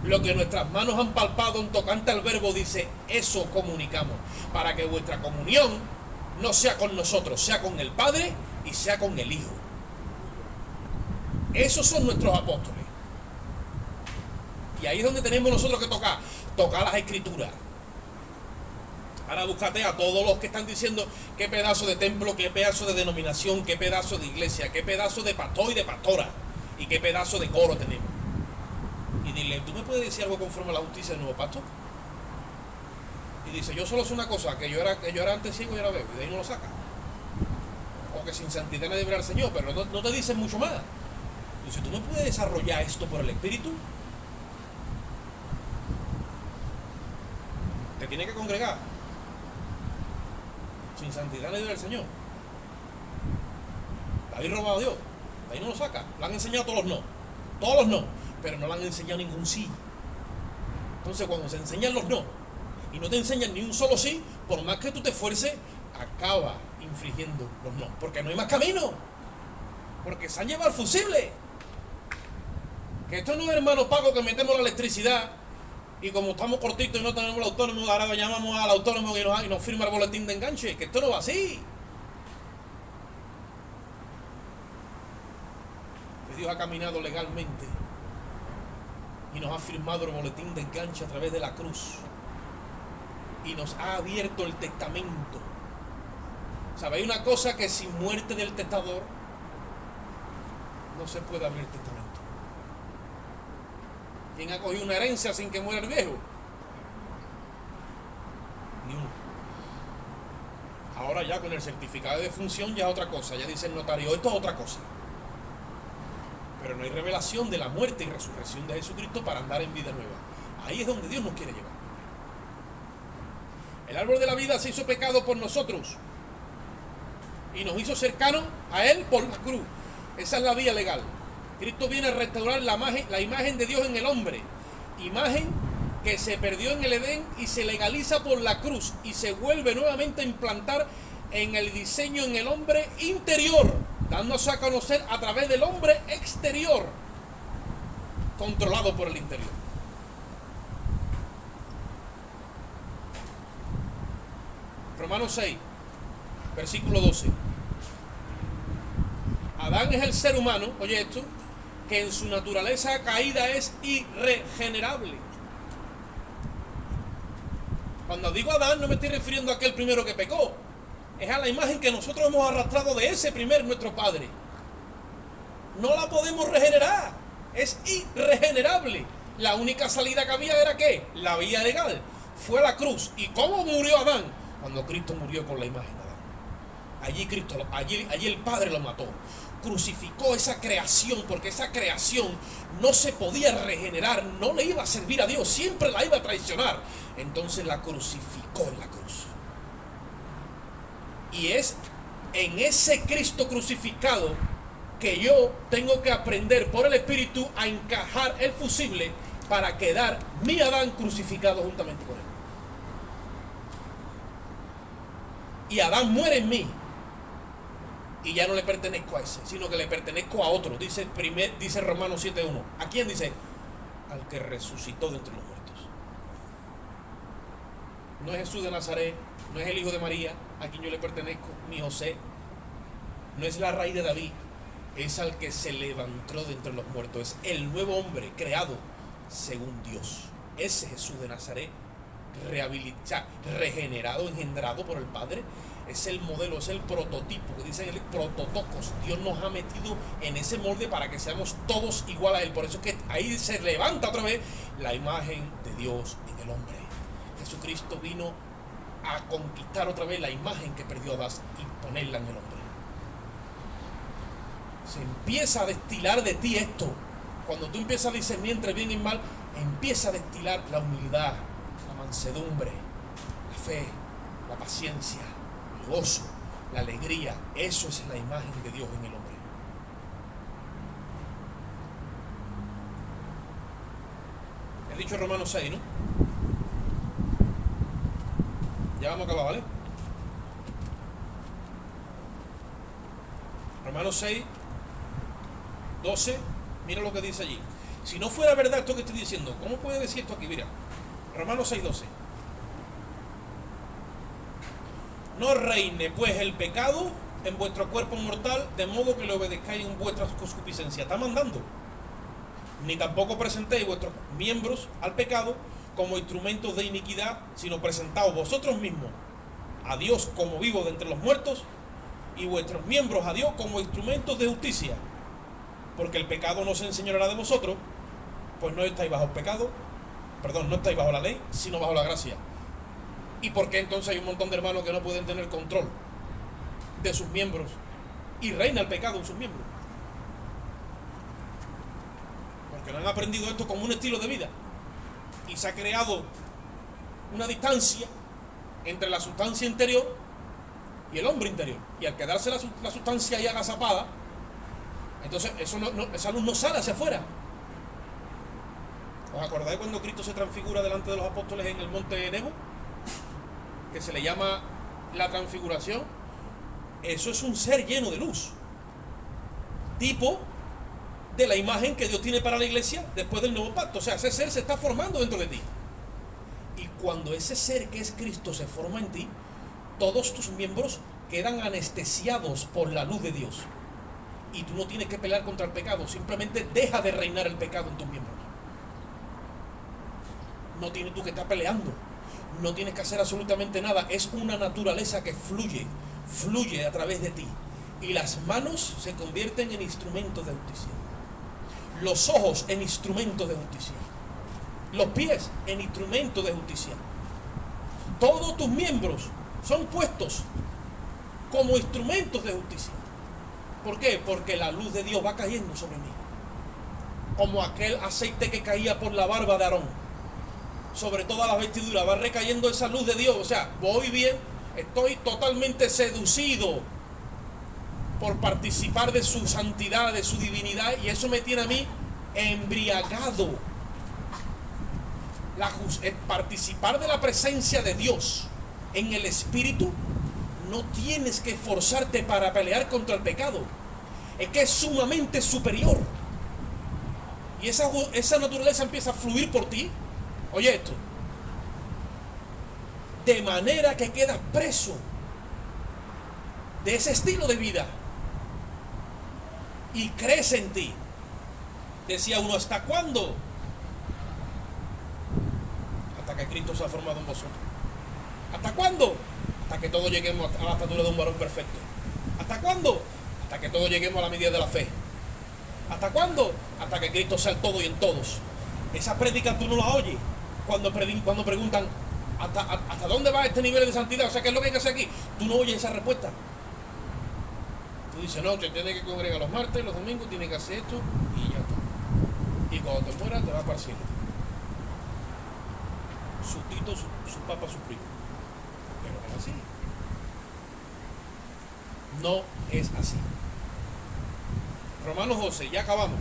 lo que nuestras manos han palpado en tocante al verbo, dice, eso comunicamos. Para que vuestra comunión no sea con nosotros, sea con el Padre y sea con el Hijo. Esos son nuestros apóstoles. Y ahí es donde tenemos nosotros que tocar las escrituras. Ahora búscate a todos los que están diciendo qué pedazo de templo, qué pedazo de denominación, qué pedazo de iglesia, qué pedazo de pastor y de pastora, y qué pedazo de coro tenemos. Y dile, ¿tú me puedes decir algo conforme a la justicia del nuevo pacto? Y dice, yo solo sé una cosa, que yo era antes ciego y ahora veo, y de ahí no lo saca. O que sin santidad nadie verá al Señor, pero no te dicen mucho más. Dice, ¿tú no puedes desarrollar esto por el Espíritu? Te tiene que congregar. Sin santidad nadie verá al Señor. ¿La habéis robado a Dios? De ahí no lo saca. Le han enseñado todos los no. Todos los no. Pero no le han enseñado ningún sí. Entonces cuando se enseñan los no y no te enseñan ni un solo sí, por más que tú te esfuerces, acaba infringiendo los no. Porque no hay más camino. Porque se han llevado el fusible. Que esto no es, hermano Paco, que metemos la electricidad y como estamos cortitos y no tenemos el autónomo, ahora llamamos al autónomo y nos firma el boletín de enganche. Que esto no va así. Que Dios ha caminado legalmente y nos ha firmado el boletín de enganche a través de la cruz y nos ha abierto el testamento. ¿Sabéis una cosa? Que sin muerte del testador no se puede abrir el testamento. ¿Quién ha cogido una herencia sin que muera el viejo? Ni uno. Ahora ya con el certificado de defunción ya es otra cosa, ya dice el notario, esto es otra cosa. Pero no hay revelación de la muerte y resurrección de Jesucristo para andar en vida nueva. Ahí es donde Dios nos quiere llevar. El árbol de la vida se hizo pecado por nosotros y nos hizo cercanos a Él por la cruz. Esa es la vía legal. Cristo viene a restaurar la imagen de Dios en el hombre. Imagen que se perdió en el Edén y se legaliza por la cruz y se vuelve nuevamente a implantar en el diseño en el hombre interior, dándose a conocer a través del hombre exterior, controlado por el interior. Romanos 6, versículo 12. Adán es el ser humano, oye esto, que en su naturaleza caída es irregenerable. Cuando digo Adán no me estoy refiriendo a aquel primero que pecó. es a la imagen que nosotros hemos arrastrado de ese primer nuestro padre. No la podemos regenerar, es irregenerable. La única salida que había era ¿qué? La vía legal, fue la cruz. ¿Y cómo murió Adán? Cuando Cristo murió con la imagen de Adán. Allí el Padre lo mató, crucificó esa creación, porque esa creación no se podía regenerar, no le iba a servir a Dios, siempre la iba a traicionar. Entonces la crucificó en la cruz. Y es en ese Cristo crucificado que yo tengo que aprender por el Espíritu a encajar el fusible para quedar mi Adán crucificado juntamente con él. Y Adán muere en mí. Y ya no le pertenezco a ese, sino que le pertenezco a otro. Dice Romanos 7:1. ¿A quién dice? Al que resucitó de entre los muertos. No es Jesús de Nazaret, no es el hijo de María, a quien yo le pertenezco, ni José. No es la raíz de David, es al que se levantó de entre los muertos. Es el nuevo hombre creado según Dios. Ese Jesús de Nazaret, regenerado, engendrado por el Padre, es el modelo, es el prototipo, que dicen el prototocos. Dios nos ha metido en ese molde para que seamos todos igual a Él. Por eso es que ahí se levanta otra vez la imagen de Dios en el hombre. Jesucristo vino a conquistar otra vez la imagen que perdió Adán y ponerla en el hombre. Se empieza a destilar de ti esto. Cuando tú empiezas a discernir entre bien y mal, empieza a destilar la humildad, la mansedumbre, la fe, la paciencia, el gozo, la alegría. Eso es la imagen de Dios en el hombre. He dicho Romanos 6, ¿no? Ya vamos a acabar, ¿vale? Romanos 6, 12, mira lo que dice allí. Si no fuera verdad esto que estoy diciendo, ¿cómo puede decir esto aquí? Mira, Romanos 6, 12. No reine pues el pecado en vuestro cuerpo mortal, de modo que le obedezcáis en vuestras concupiscencias. Está mandando. Ni tampoco presentéis vuestros miembros al pecado como instrumentos de iniquidad, sino presentaos vosotros mismos a Dios como vivos de entre los muertos, y vuestros miembros a Dios como instrumentos de justicia. Porque el pecado no se enseñoreará de vosotros, pues no estáis bajo el pecado, no estáis bajo la ley, sino bajo la gracia. ¿Y por qué entonces hay un montón de hermanos que no pueden tener control de sus miembros y reina el pecado en sus miembros? Porque no han aprendido esto como un estilo de vida y se ha creado una distancia entre la sustancia interior y el hombre interior, y al quedarse la sustancia ahí agazapada, entonces esa luz no sale hacia afuera. ¿Os acordáis cuando Cristo se transfigura delante de los apóstoles en el monte Nebo? Que se le llama la transfiguración. Eso es un ser lleno de luz, tipo de la imagen que Dios tiene para la iglesia después del nuevo pacto. O sea, ese ser se está formando dentro de ti, y cuando ese ser que es Cristo se forma en ti, todos tus miembros quedan anestesiados por la luz de Dios, y tú no tienes que pelear contra el pecado, simplemente deja de reinar el pecado en tus miembros. No tienes tú que estar peleando, no tienes que hacer absolutamente nada. Es una naturaleza que fluye a través de ti, y las manos se convierten en instrumentos de justicia, los ojos en instrumentos de justicia, los pies en instrumentos de justicia. Todos tus miembros son puestos como instrumentos de justicia. ¿Por qué? Porque la luz de Dios va cayendo sobre mí, como aquel aceite que caía por la barba de Aarón sobre todas las vestiduras, va recayendo esa luz de Dios. O sea, voy bien, estoy totalmente seducido por participar de su santidad, de su divinidad, y eso me tiene a mí embriagado. Participar de la presencia de Dios en el Espíritu, no tienes que esforzarte para pelear contra el pecado, es que es sumamente superior, y esa naturaleza empieza a fluir por ti. Oye esto, de manera que quedas preso de ese estilo de vida y crece en ti. Decía uno, ¿hasta cuándo? Hasta que Cristo se ha formado en vosotros. ¿Hasta cuándo? hasta que todos lleguemos a la estatura de un varón perfecto. ¿Hasta cuándo? Hasta que todos lleguemos a la medida de la fe. ¿Hasta cuándo? Hasta que Cristo sea el todo y en todos. Esa prédica tú no la oyes cuando preguntan ¿hasta dónde va este nivel de santidad? O sea, ¿qué es lo que hay que hacer aquí? Tú no oyes esa respuesta. Tú dices, no, te tienes que congregar los martes, los domingos, tienes que hacer esto y ya está. Y cuando te mueras te vas para el cielo. Su tito, su papa, su primo. Pero no es así. No es así. Romanos 12, ya acabamos.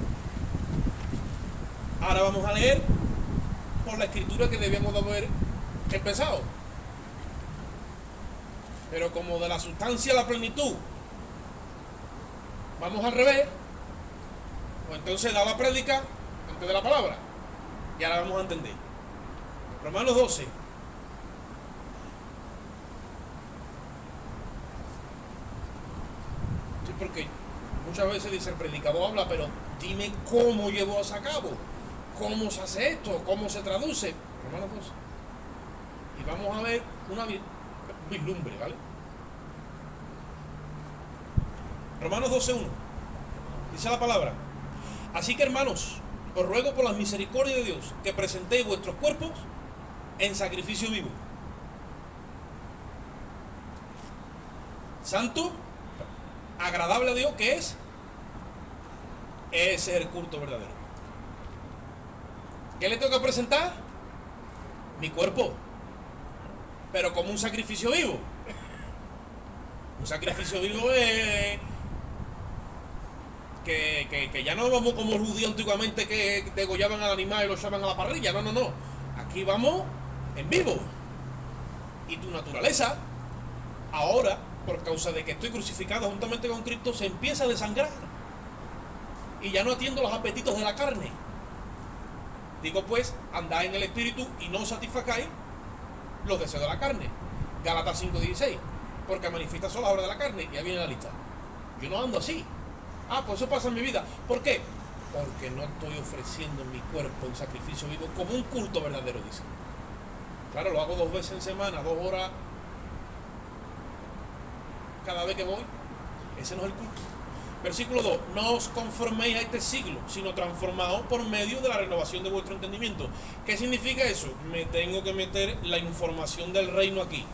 Ahora vamos a leer por la escritura que debíamos de haber empezado. Pero como de la sustancia a la plenitud vamos al revés, pues entonces da la prédica antes de la palabra. Y ahora vamos a entender. Romanos 12. Sí, porque muchas veces dice el predicador habla, pero dime cómo llevo a cabo, cómo se hace esto, cómo se traduce. Romanos 12. Y vamos a ver una vislumbre, ¿vale? Romanos 12:1. Dice la palabra: así que, hermanos, os ruego por las misericordias de Dios que presentéis vuestros cuerpos en sacrificio vivo, santo, agradable a Dios, que es. Ese es el culto verdadero. ¿Qué le tengo que presentar? Mi cuerpo, pero como un sacrificio vivo. Un sacrificio vivo es que ya no vamos como los judíos antiguamente, que degollaban al animal y lo echaban a la parrilla. No. Aquí vamos en vivo. Y tu naturaleza, ahora, por causa de que estoy crucificado juntamente con Cristo, se empieza a desangrar. Y ya no atiendo los apetitos de la carne. Digo pues, andad en el espíritu y no satisfacáis los deseos de la carne. Gálatas 5:16. Porque manifiesta son las obras de la carne. Y ya viene la lista. Yo no ando así. Pues eso pasa en mi vida. ¿Por qué? Porque no estoy ofreciendo mi cuerpo en sacrificio vivo como un culto verdadero, dice. Claro, lo hago 2 veces en semana, 2 horas cada vez que voy. Ese no es el culto. Versículo 2. No os conforméis a este siglo, sino transformaos por medio de la renovación de vuestro entendimiento. ¿Qué significa eso? Me tengo que meter la información del reino aquí.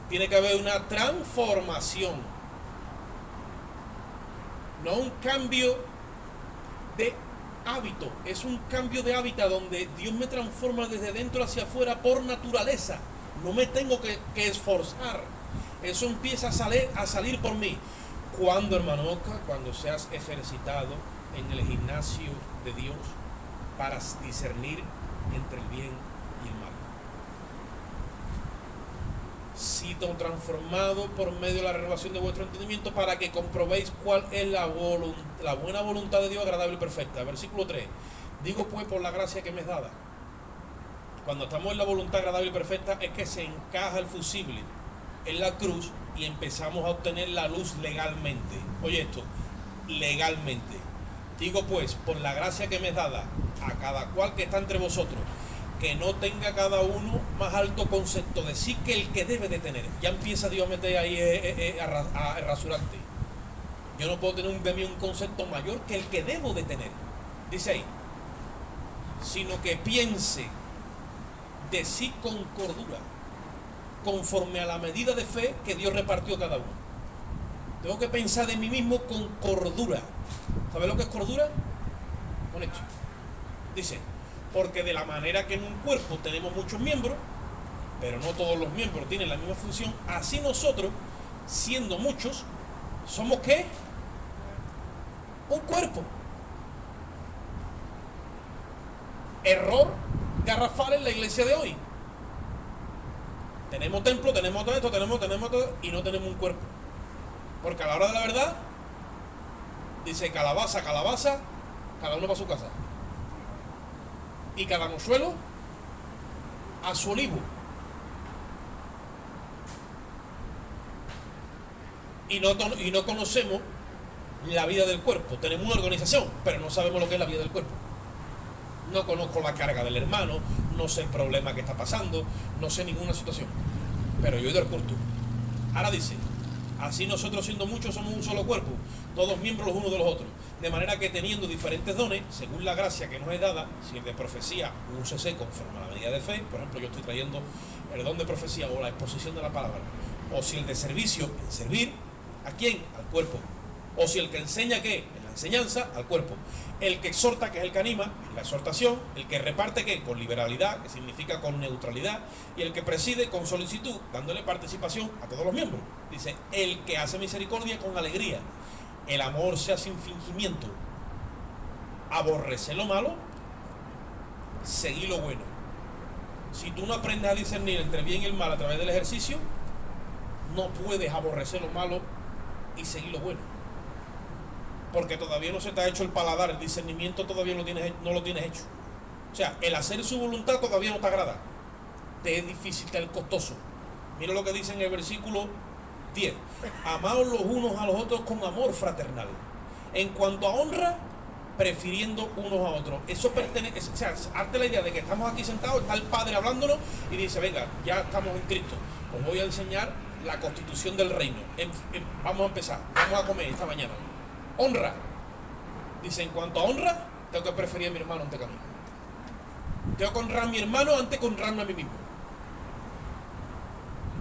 Tiene que haber una transformación. No un cambio de hábito, es un cambio de hábitat donde Dios me transforma desde dentro hacia afuera por naturaleza. No me tengo que esforzar. Eso empieza a salir por mí. ¿Cuándo, hermano Oscar? Cuando seas ejercitado en el gimnasio de Dios para discernir entre el bien y el mal. Sido transformado por medio de la renovación de vuestro entendimiento para que comprobéis cuál es la buena voluntad de Dios, agradable y perfecta. Versículo 3. Digo pues por la gracia que me es dada. Cuando estamos en la voluntad agradable y perfecta es que se encaja el fusible en la cruz y empezamos a obtener la luz legalmente. Oye esto, legalmente. Digo pues, por la gracia que me es dada a cada cual que está entre vosotros, que no tenga cada uno más alto concepto de sí que el que debe de tener. Ya empieza Dios a meter ahí a rasurarte. Yo no puedo tener de mí un concepto mayor que el que debo de tener. Dice ahí, sino que piense de sí con cordura, conforme a la medida de fe que Dios repartió a cada uno. Tengo que pensar de mí mismo con cordura. ¿Sabes lo que es cordura? Con hecho. Dice, porque de la manera que en un cuerpo tenemos muchos miembros, pero no todos los miembros tienen la misma función, así nosotros, siendo muchos, ¿somos qué? Un cuerpo. Error garrafal en la iglesia de hoy. Tenemos templo, tenemos todo esto, tenemos todo, y no tenemos un cuerpo. Porque a la hora de la verdad, dice calabaza, cada uno para su casa. Y cada mochuelo a su olivo. Y no conocemos la vida del cuerpo. Tenemos una organización, pero no sabemos lo que es la vida del cuerpo. No conozco la carga del hermano, no sé el problema que está pasando, no sé ninguna situación. Pero yo he ido al culto. Ahora dice, así nosotros siendo muchos somos un solo cuerpo, todos miembros los unos de los otros, de manera que teniendo diferentes dones, según la gracia que nos es dada, si el de profecía úsese conforme a la medida de fe, por ejemplo yo estoy trayendo el don de profecía o la exposición de la palabra, o si el de servicio, en servir, ¿a quién? Al cuerpo, o si el que enseña, ¿qué? En la enseñanza, al cuerpo, el que exhorta, que es el que anima, en la exhortación, el que reparte, ¿qué? Con liberalidad, que significa con neutralidad, y el que preside con solicitud, dándole participación a todos los miembros. Dice, el que hace misericordia con alegría, el amor sea sin fingimiento, aborrece lo malo, seguir lo bueno. Si tú no aprendes a discernir entre el bien y el mal a través del ejercicio, no puedes aborrecer lo malo y seguir lo bueno, porque todavía no se te ha hecho el paladar, el discernimiento todavía no lo tienes hecho. O sea, el hacer su voluntad todavía no te agrada, te es difícil, te es costoso. Mira lo que dice en el versículo 10: amaos los unos a los otros con amor fraternal, en cuanto a honra, prefiriendo unos a otros. Eso pertenece, o sea, hazte la idea de que estamos aquí sentados, está el Padre hablándonos y dice, venga, ya estamos en Cristo, os voy a enseñar la constitución del reino. Vamos a empezar, vamos a comer esta mañana. Honra. Dice, en cuanto a honra, tengo que preferir a mi hermano antes que a mí. Tengo que honrar a mi hermano antes que honrarme a mí mismo.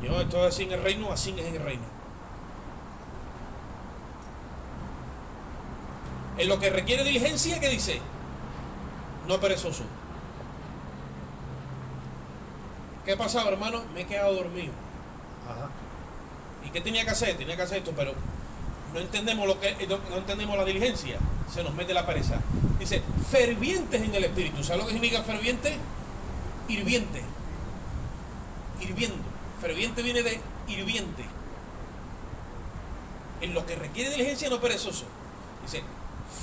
Yo, esto es así en el reino, así es en el reino. En lo que requiere diligencia, ¿qué dice? No perezoso. ¿Qué ha pasado, hermano? Me he quedado dormido. Ajá. ¿Y qué tenía que hacer? Tenía que hacer esto, pero no entendemos no entendemos la diligencia. Se nos mete la pereza. Dice, fervientes en el espíritu. ¿Sabes lo que significa ferviente? Hirviente. Hirviendo. Ferviente viene de hirviente. En lo que requiere diligencia, no perezoso. Dice,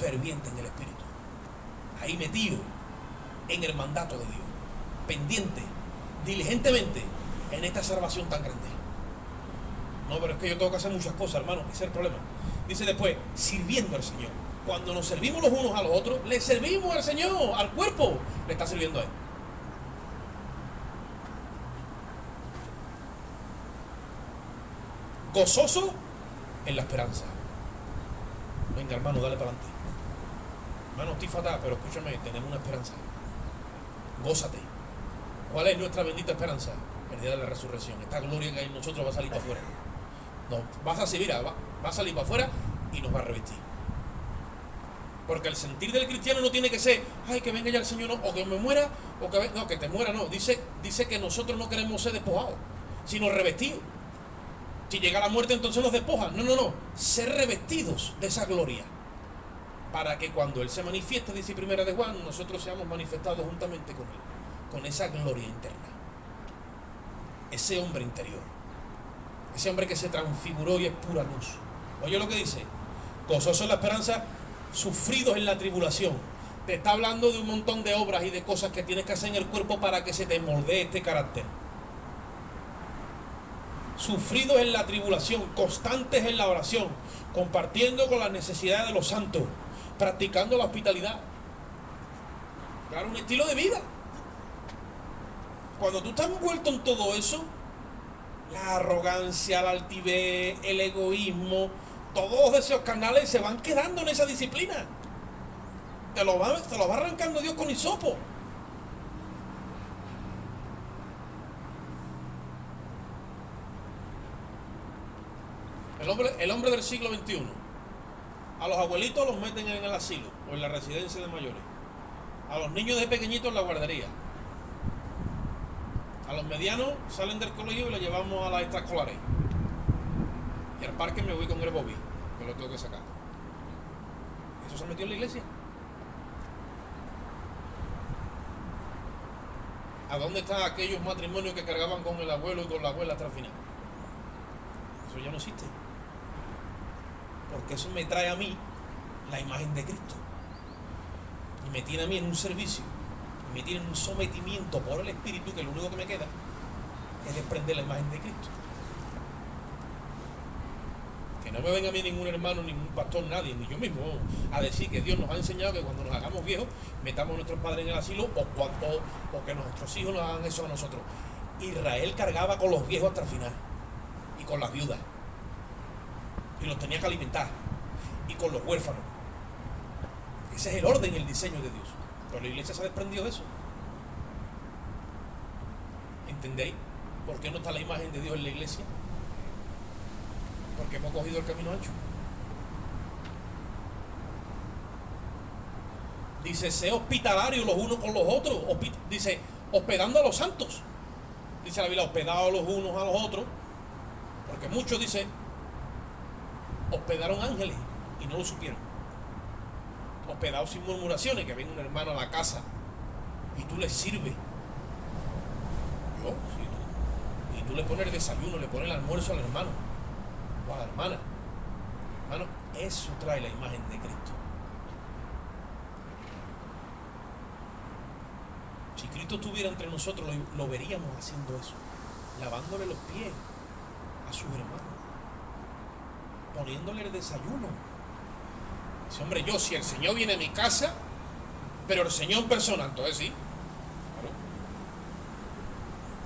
ferviente en el espíritu. Ahí metido en el mandato de Dios. Pendiente, diligentemente en esta salvación tan grande. No, pero es que yo tengo que hacer muchas cosas, hermano. Ese es el problema. Dice después, sirviendo al Señor. Cuando nos servimos los unos a los otros, le servimos al Señor, al cuerpo. Le está sirviendo a Él. Gozoso en la esperanza. Venga, hermano, dale para adelante. Hermano, estoy fatal, pero escúchame, tenemos una esperanza. Gózate. ¿Cuál es nuestra bendita esperanza? El día de la resurrección. Esta gloria que hay en nosotros va a salir para afuera. No, va a salir para afuera y nos va a revestir. Porque el sentir del cristiano no tiene que ser, ay, que venga ya el Señor, o que me muera, o que no, que te muera, no. Dice que nosotros no queremos ser despojados, sino revestidos. Si llega la muerte, entonces nos despojan. No. Ser revestidos de esa gloria. Para que cuando Él se manifieste, dice Primera de Juan, nosotros seamos manifestados juntamente con Él. Con esa gloria interna. Ese hombre interior. Ese hombre que se transfiguró y es pura luz. Oye lo que dice. Gozoso en la esperanza, sufridos en la tribulación. Te está hablando de un montón de obras y de cosas que tienes que hacer en el cuerpo para que se te moldee este carácter. Sufridos en la tribulación, constantes en la oración, compartiendo con las necesidades de los santos, practicando la hospitalidad. Claro, un estilo de vida. Cuando tú estás envuelto en todo eso, la arrogancia, la altivez, el egoísmo, todos esos canales se van quedando en esa disciplina. Te lo va arrancando Dios con hisopo. El hombre del siglo XXI. A los abuelitos los meten en el asilo o en la residencia de mayores. A los niños de pequeñitos en la guardería. A los medianos salen del colegio y los llevamos a las extraescolares. Y al parque me voy con el Bobby, que lo tengo que sacar. ¿Eso se metió en la iglesia? ¿A dónde están aquellos matrimonios que cargaban con el abuelo y con la abuela hasta el final? Eso ya no existe. Porque eso me trae a mí la imagen de Cristo. Y me tiene a mí en un servicio. Y me tiene en un sometimiento por el Espíritu, que lo único que me queda es desprender la imagen de Cristo. Que no me venga a mí ningún hermano, ningún pastor, nadie, ni yo mismo, a decir que Dios nos ha enseñado que cuando nos hagamos viejos, metamos a nuestros padres en el asilo o que nuestros hijos nos hagan eso a nosotros. Israel cargaba con los viejos hasta el final. y con las viudas, y los tenía que alimentar, y con los huérfanos. Ese es el orden y el diseño de Dios. Pero la iglesia se ha desprendido de eso. ¿Entendéis por qué no está la imagen de Dios en la iglesia? Porque hemos cogido el camino ancho. Dice, sé hospitalario los unos con los otros. Dice, hospedando a los santos. Dice la Biblia, hospedados los unos a los otros. Porque muchos, dice, hospedaron ángeles y no lo supieron. Hospedados sin murmuraciones, que venga un hermano a la casa y tú le sirves. Y tú le pones el desayuno, le pones el almuerzo al hermano o a la hermana. Hermano, eso trae la imagen de Cristo. Si Cristo estuviera entre nosotros, lo veríamos haciendo eso, lavándole los pies a sus hermanos, poniéndole el desayuno. Dice, hombre, si el Señor viene a mi casa, pero el Señor en persona, entonces sí, claro.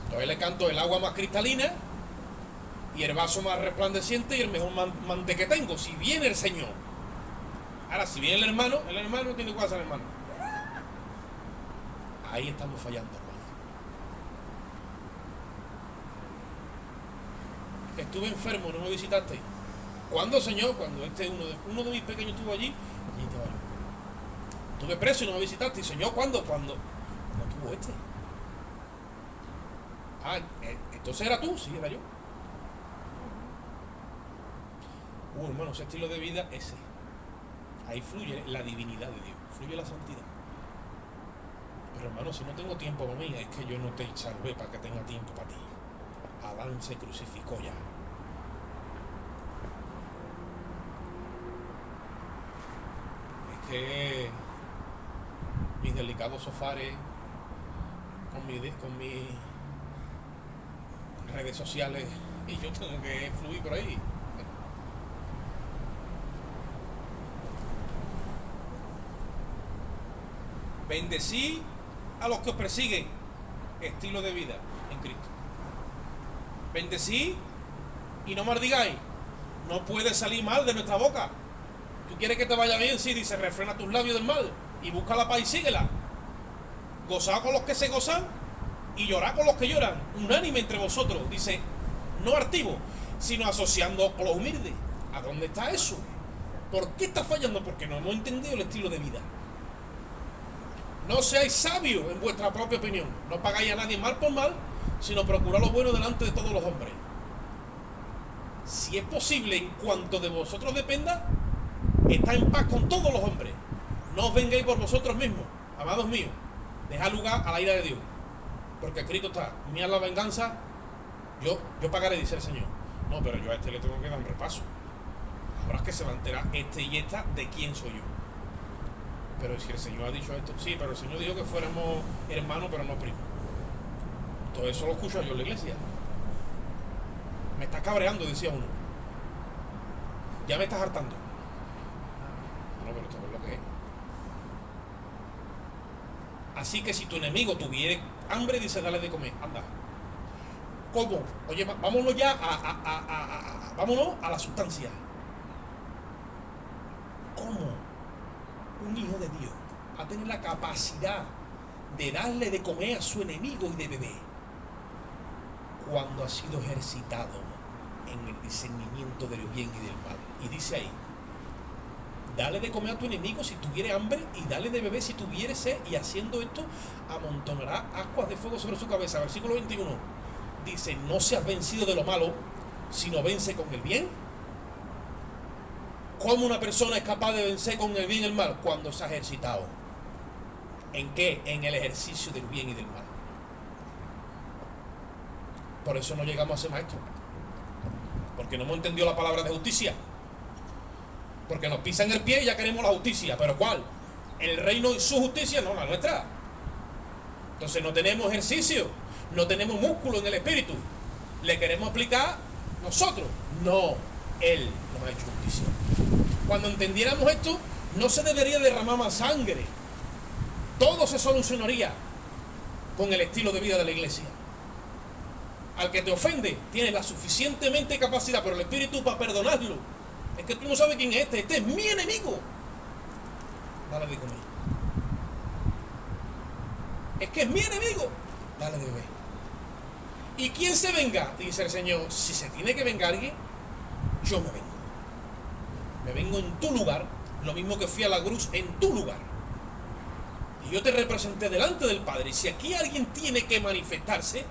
Entonces le canto el agua más cristalina y el vaso más resplandeciente y el mejor manté que tengo, si viene el Señor. Ahora, si viene el hermano tiene que hacer el hermano. Ahí estamos fallando, hermano. Estuve enfermo, no me visitaste. ¿Cuándo, Señor? Cuando uno de mis pequeños estuvo allí estaba yo. Estuve preso y no me visitaste. Señor, ¿cuándo? Cuando estuvo este. Entonces era tú, sí, era yo. Hermano, ese estilo de vida, ese. Ahí fluye la divinidad de Dios, fluye la santidad. Pero hermano, si no tengo tiempo para mí, es que yo no te salvé para que tenga tiempo para ti. Adán se crucificó ya. Es que mis delicados sofares, con mis redes sociales, y yo tengo que fluir por ahí. Bendecí a los que os persiguen, estilo de vida en Cristo. Bendecí y no maldigáis. No puede salir mal de nuestra boca. Tú quieres que te vaya bien, sí, dice, refrena tus labios del mal y busca la paz y síguela. Gozad con los que se gozan y llorad con los que lloran, unánime entre vosotros, dice, no artivo, sino asociando con los humildes. ¿A dónde está eso? ¿Por qué está fallando? Porque no hemos entendido el estilo de vida. No seáis sabios en vuestra propia opinión. No pagáis a nadie mal por mal, sino procurad lo bueno delante de todos los hombres. Si es posible, en cuanto de vosotros dependa, está en paz con todos los hombres. No os vengáis por vosotros mismos, amados míos. Dejad lugar a la ira de Dios. Porque escrito está, mía la venganza, yo pagaré, dice el Señor. No, pero yo a este le tengo que dar un repaso. Ahora es que se va a enterar este y esta de quién soy yo. Pero si el Señor ha dicho esto, sí, pero el Señor dijo que fuéramos hermanos, pero no primos. Todo eso lo escucho yo en la iglesia. Me está cabreando, decía uno. Ya me estás hartando. No, pero esto es lo que es. Así que si tu enemigo tuviera hambre, dice, dale de comer. Anda. ¿Cómo? Oye, vámonos ya vámonos a la sustancia. ¿Cómo un hijo de Dios va a tener la capacidad de darle de comer a su enemigo y de beber cuando ha sido ejercitado en el discernimiento del bien y del mal? Y dice ahí, dale de comer a tu enemigo si tuviere hambre y dale de beber si tuviere sed, y haciendo esto amontonará ascuas de fuego sobre su cabeza. Versículo 21 dice, no seas vencido de lo malo, sino vence con el bien. ¿Cómo una persona es capaz de vencer con el bien y el mal? Cuando se ha ejercitado. ¿En qué? En el ejercicio del bien y del mal. Por eso no llegamos a ser maestros. Porque no hemos entendido la palabra de justicia. Porque nos pisan el pie y ya queremos la justicia. ¿Pero cuál? El reino y su justicia, no la nuestra. Entonces no tenemos ejercicio, no tenemos músculo en el espíritu. Le queremos aplicar nosotros. No, Él nos ha hecho justicia. Cuando entendiéramos esto, no se debería derramar más sangre. Todo se solucionaría con el estilo de vida de la iglesia. al que te ofende, tienes la suficientemente capacidad por el Espíritu para perdonarlo. Es que tú no sabes quién es este es mi enemigo. Dale de comer. Es que es mi enemigo. Dale de beber. ¿Y quién se venga? Dice el Señor, si se tiene que vengar alguien, yo me vengo. Me vengo en tu lugar, lo mismo que fui a la cruz en tu lugar. Y yo te representé delante del Padre. Y si aquí alguien tiene que manifestarse,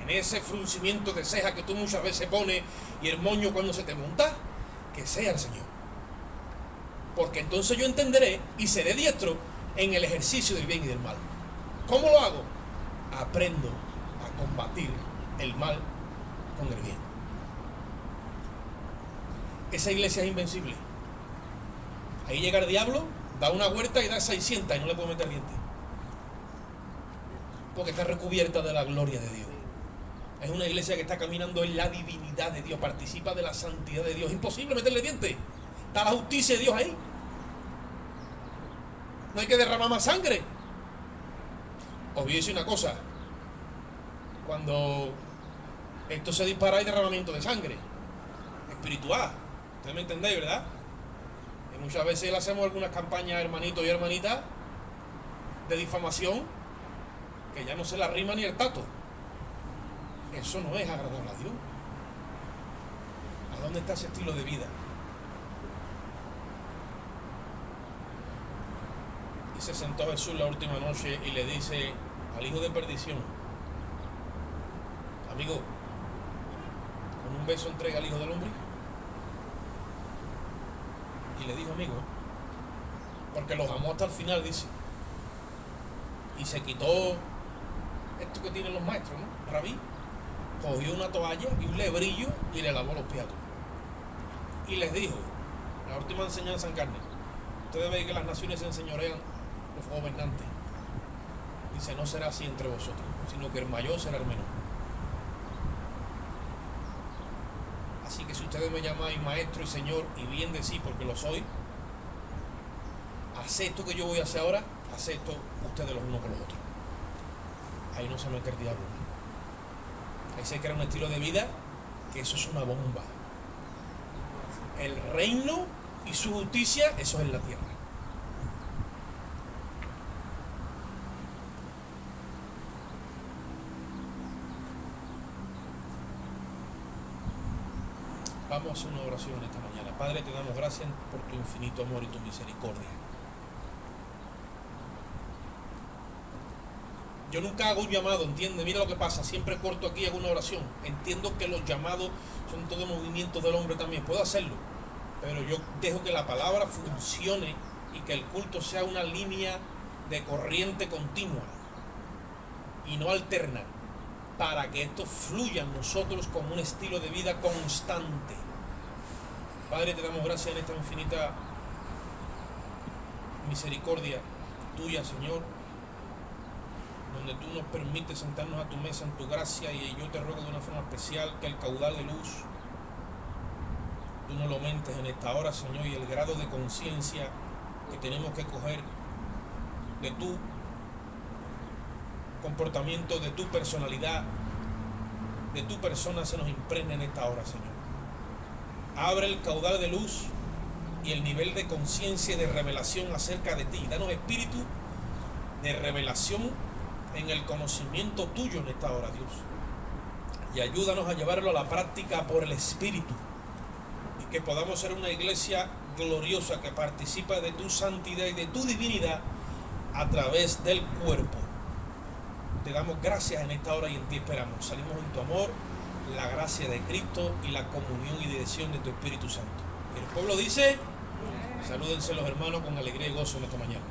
en ese fruncimiento de ceja que tú muchas veces pones y el moño cuando se te monta, que sea el Señor. Porque entonces yo entenderé y seré diestro en el ejercicio del bien y del mal. ¿Cómo lo hago? Aprendo a combatir el mal con el bien. Esa iglesia es invencible. Ahí llega el diablo, da una vuelta y da 600 y no le puede meter dientes. Porque está recubierta de la gloria de Dios. Es una iglesia que está caminando en la divinidad de Dios, participa de la santidad de Dios. Es imposible meterle dientes. Está la justicia de Dios ahí. No hay que derramar más sangre. Os voy a decir una cosa. Cuando esto se dispara hay derramamiento de sangre espiritual. Ustedes me entendéis, ¿verdad? Y muchas veces le hacemos algunas campañas, hermanitos y hermanitas, de difamación, que ya no se la rima ni el tato. Eso no es agradable a Dios. ¿A dónde está ese estilo de vida? Y se sentó Jesús la última noche y le dice al hijo de perdición: amigo, con un beso entrega al hijo del hombre. Y le dijo amigo, porque los amó hasta el final, dice. Y se quitó esto que tienen los maestros, ¿no? Rabí. Cogió una toalla y un lebrillo y le lavó los pies a todos. Y les dijo, la última enseñanza en carne: ustedes ven que las naciones se enseñorean los gobernantes. Dice, no será así entre vosotros, sino que el mayor será el menor. Así que si ustedes me llamáis maestro y señor, y bien de sí, porque lo soy, haced esto que yo voy a hacer ahora, haced esto ustedes los unos con los otros. Ahí no se mete el diablo. Ahí se crea un estilo de vida que eso es una bomba. El reino y su justicia, eso es en la tierra. Vamos a hacer una oración esta mañana. Padre, te damos gracias por tu infinito amor y tu misericordia. Yo nunca hago un llamado, ¿entiendes? Mira lo que pasa, siempre corto aquí y hago una oración. Entiendo que los llamados son todos movimientos del hombre también, puedo hacerlo, pero yo dejo que la palabra funcione y que el culto sea una línea de corriente continua y no alterna, para que esto fluya en nosotros como un estilo de vida constante. Padre, te damos gracias en esta infinita misericordia tuya, Señor, donde tú nos permites sentarnos a tu mesa en tu gracia, y yo te ruego de una forma especial que el caudal de luz tú nos lo aumentes en esta hora, Señor, y el grado de conciencia que tenemos que coger de tu comportamiento, de tu personalidad, de tu persona se nos impregna en esta hora, Señor. Abre el caudal de luz y el nivel de conciencia y de revelación acerca de ti. Danos espíritu de revelación en el conocimiento tuyo en esta hora, Dios. Y ayúdanos a llevarlo a la práctica por el Espíritu. Y que podamos ser una iglesia gloriosa que participa de tu santidad y de tu divinidad a través del cuerpo. Te damos gracias en esta hora y en ti esperamos. Salimos en tu amor, la gracia de Cristo y la comunión y dirección de tu Espíritu Santo. Y el pueblo dice, salúdense los hermanos con alegría y gozo en esta mañana.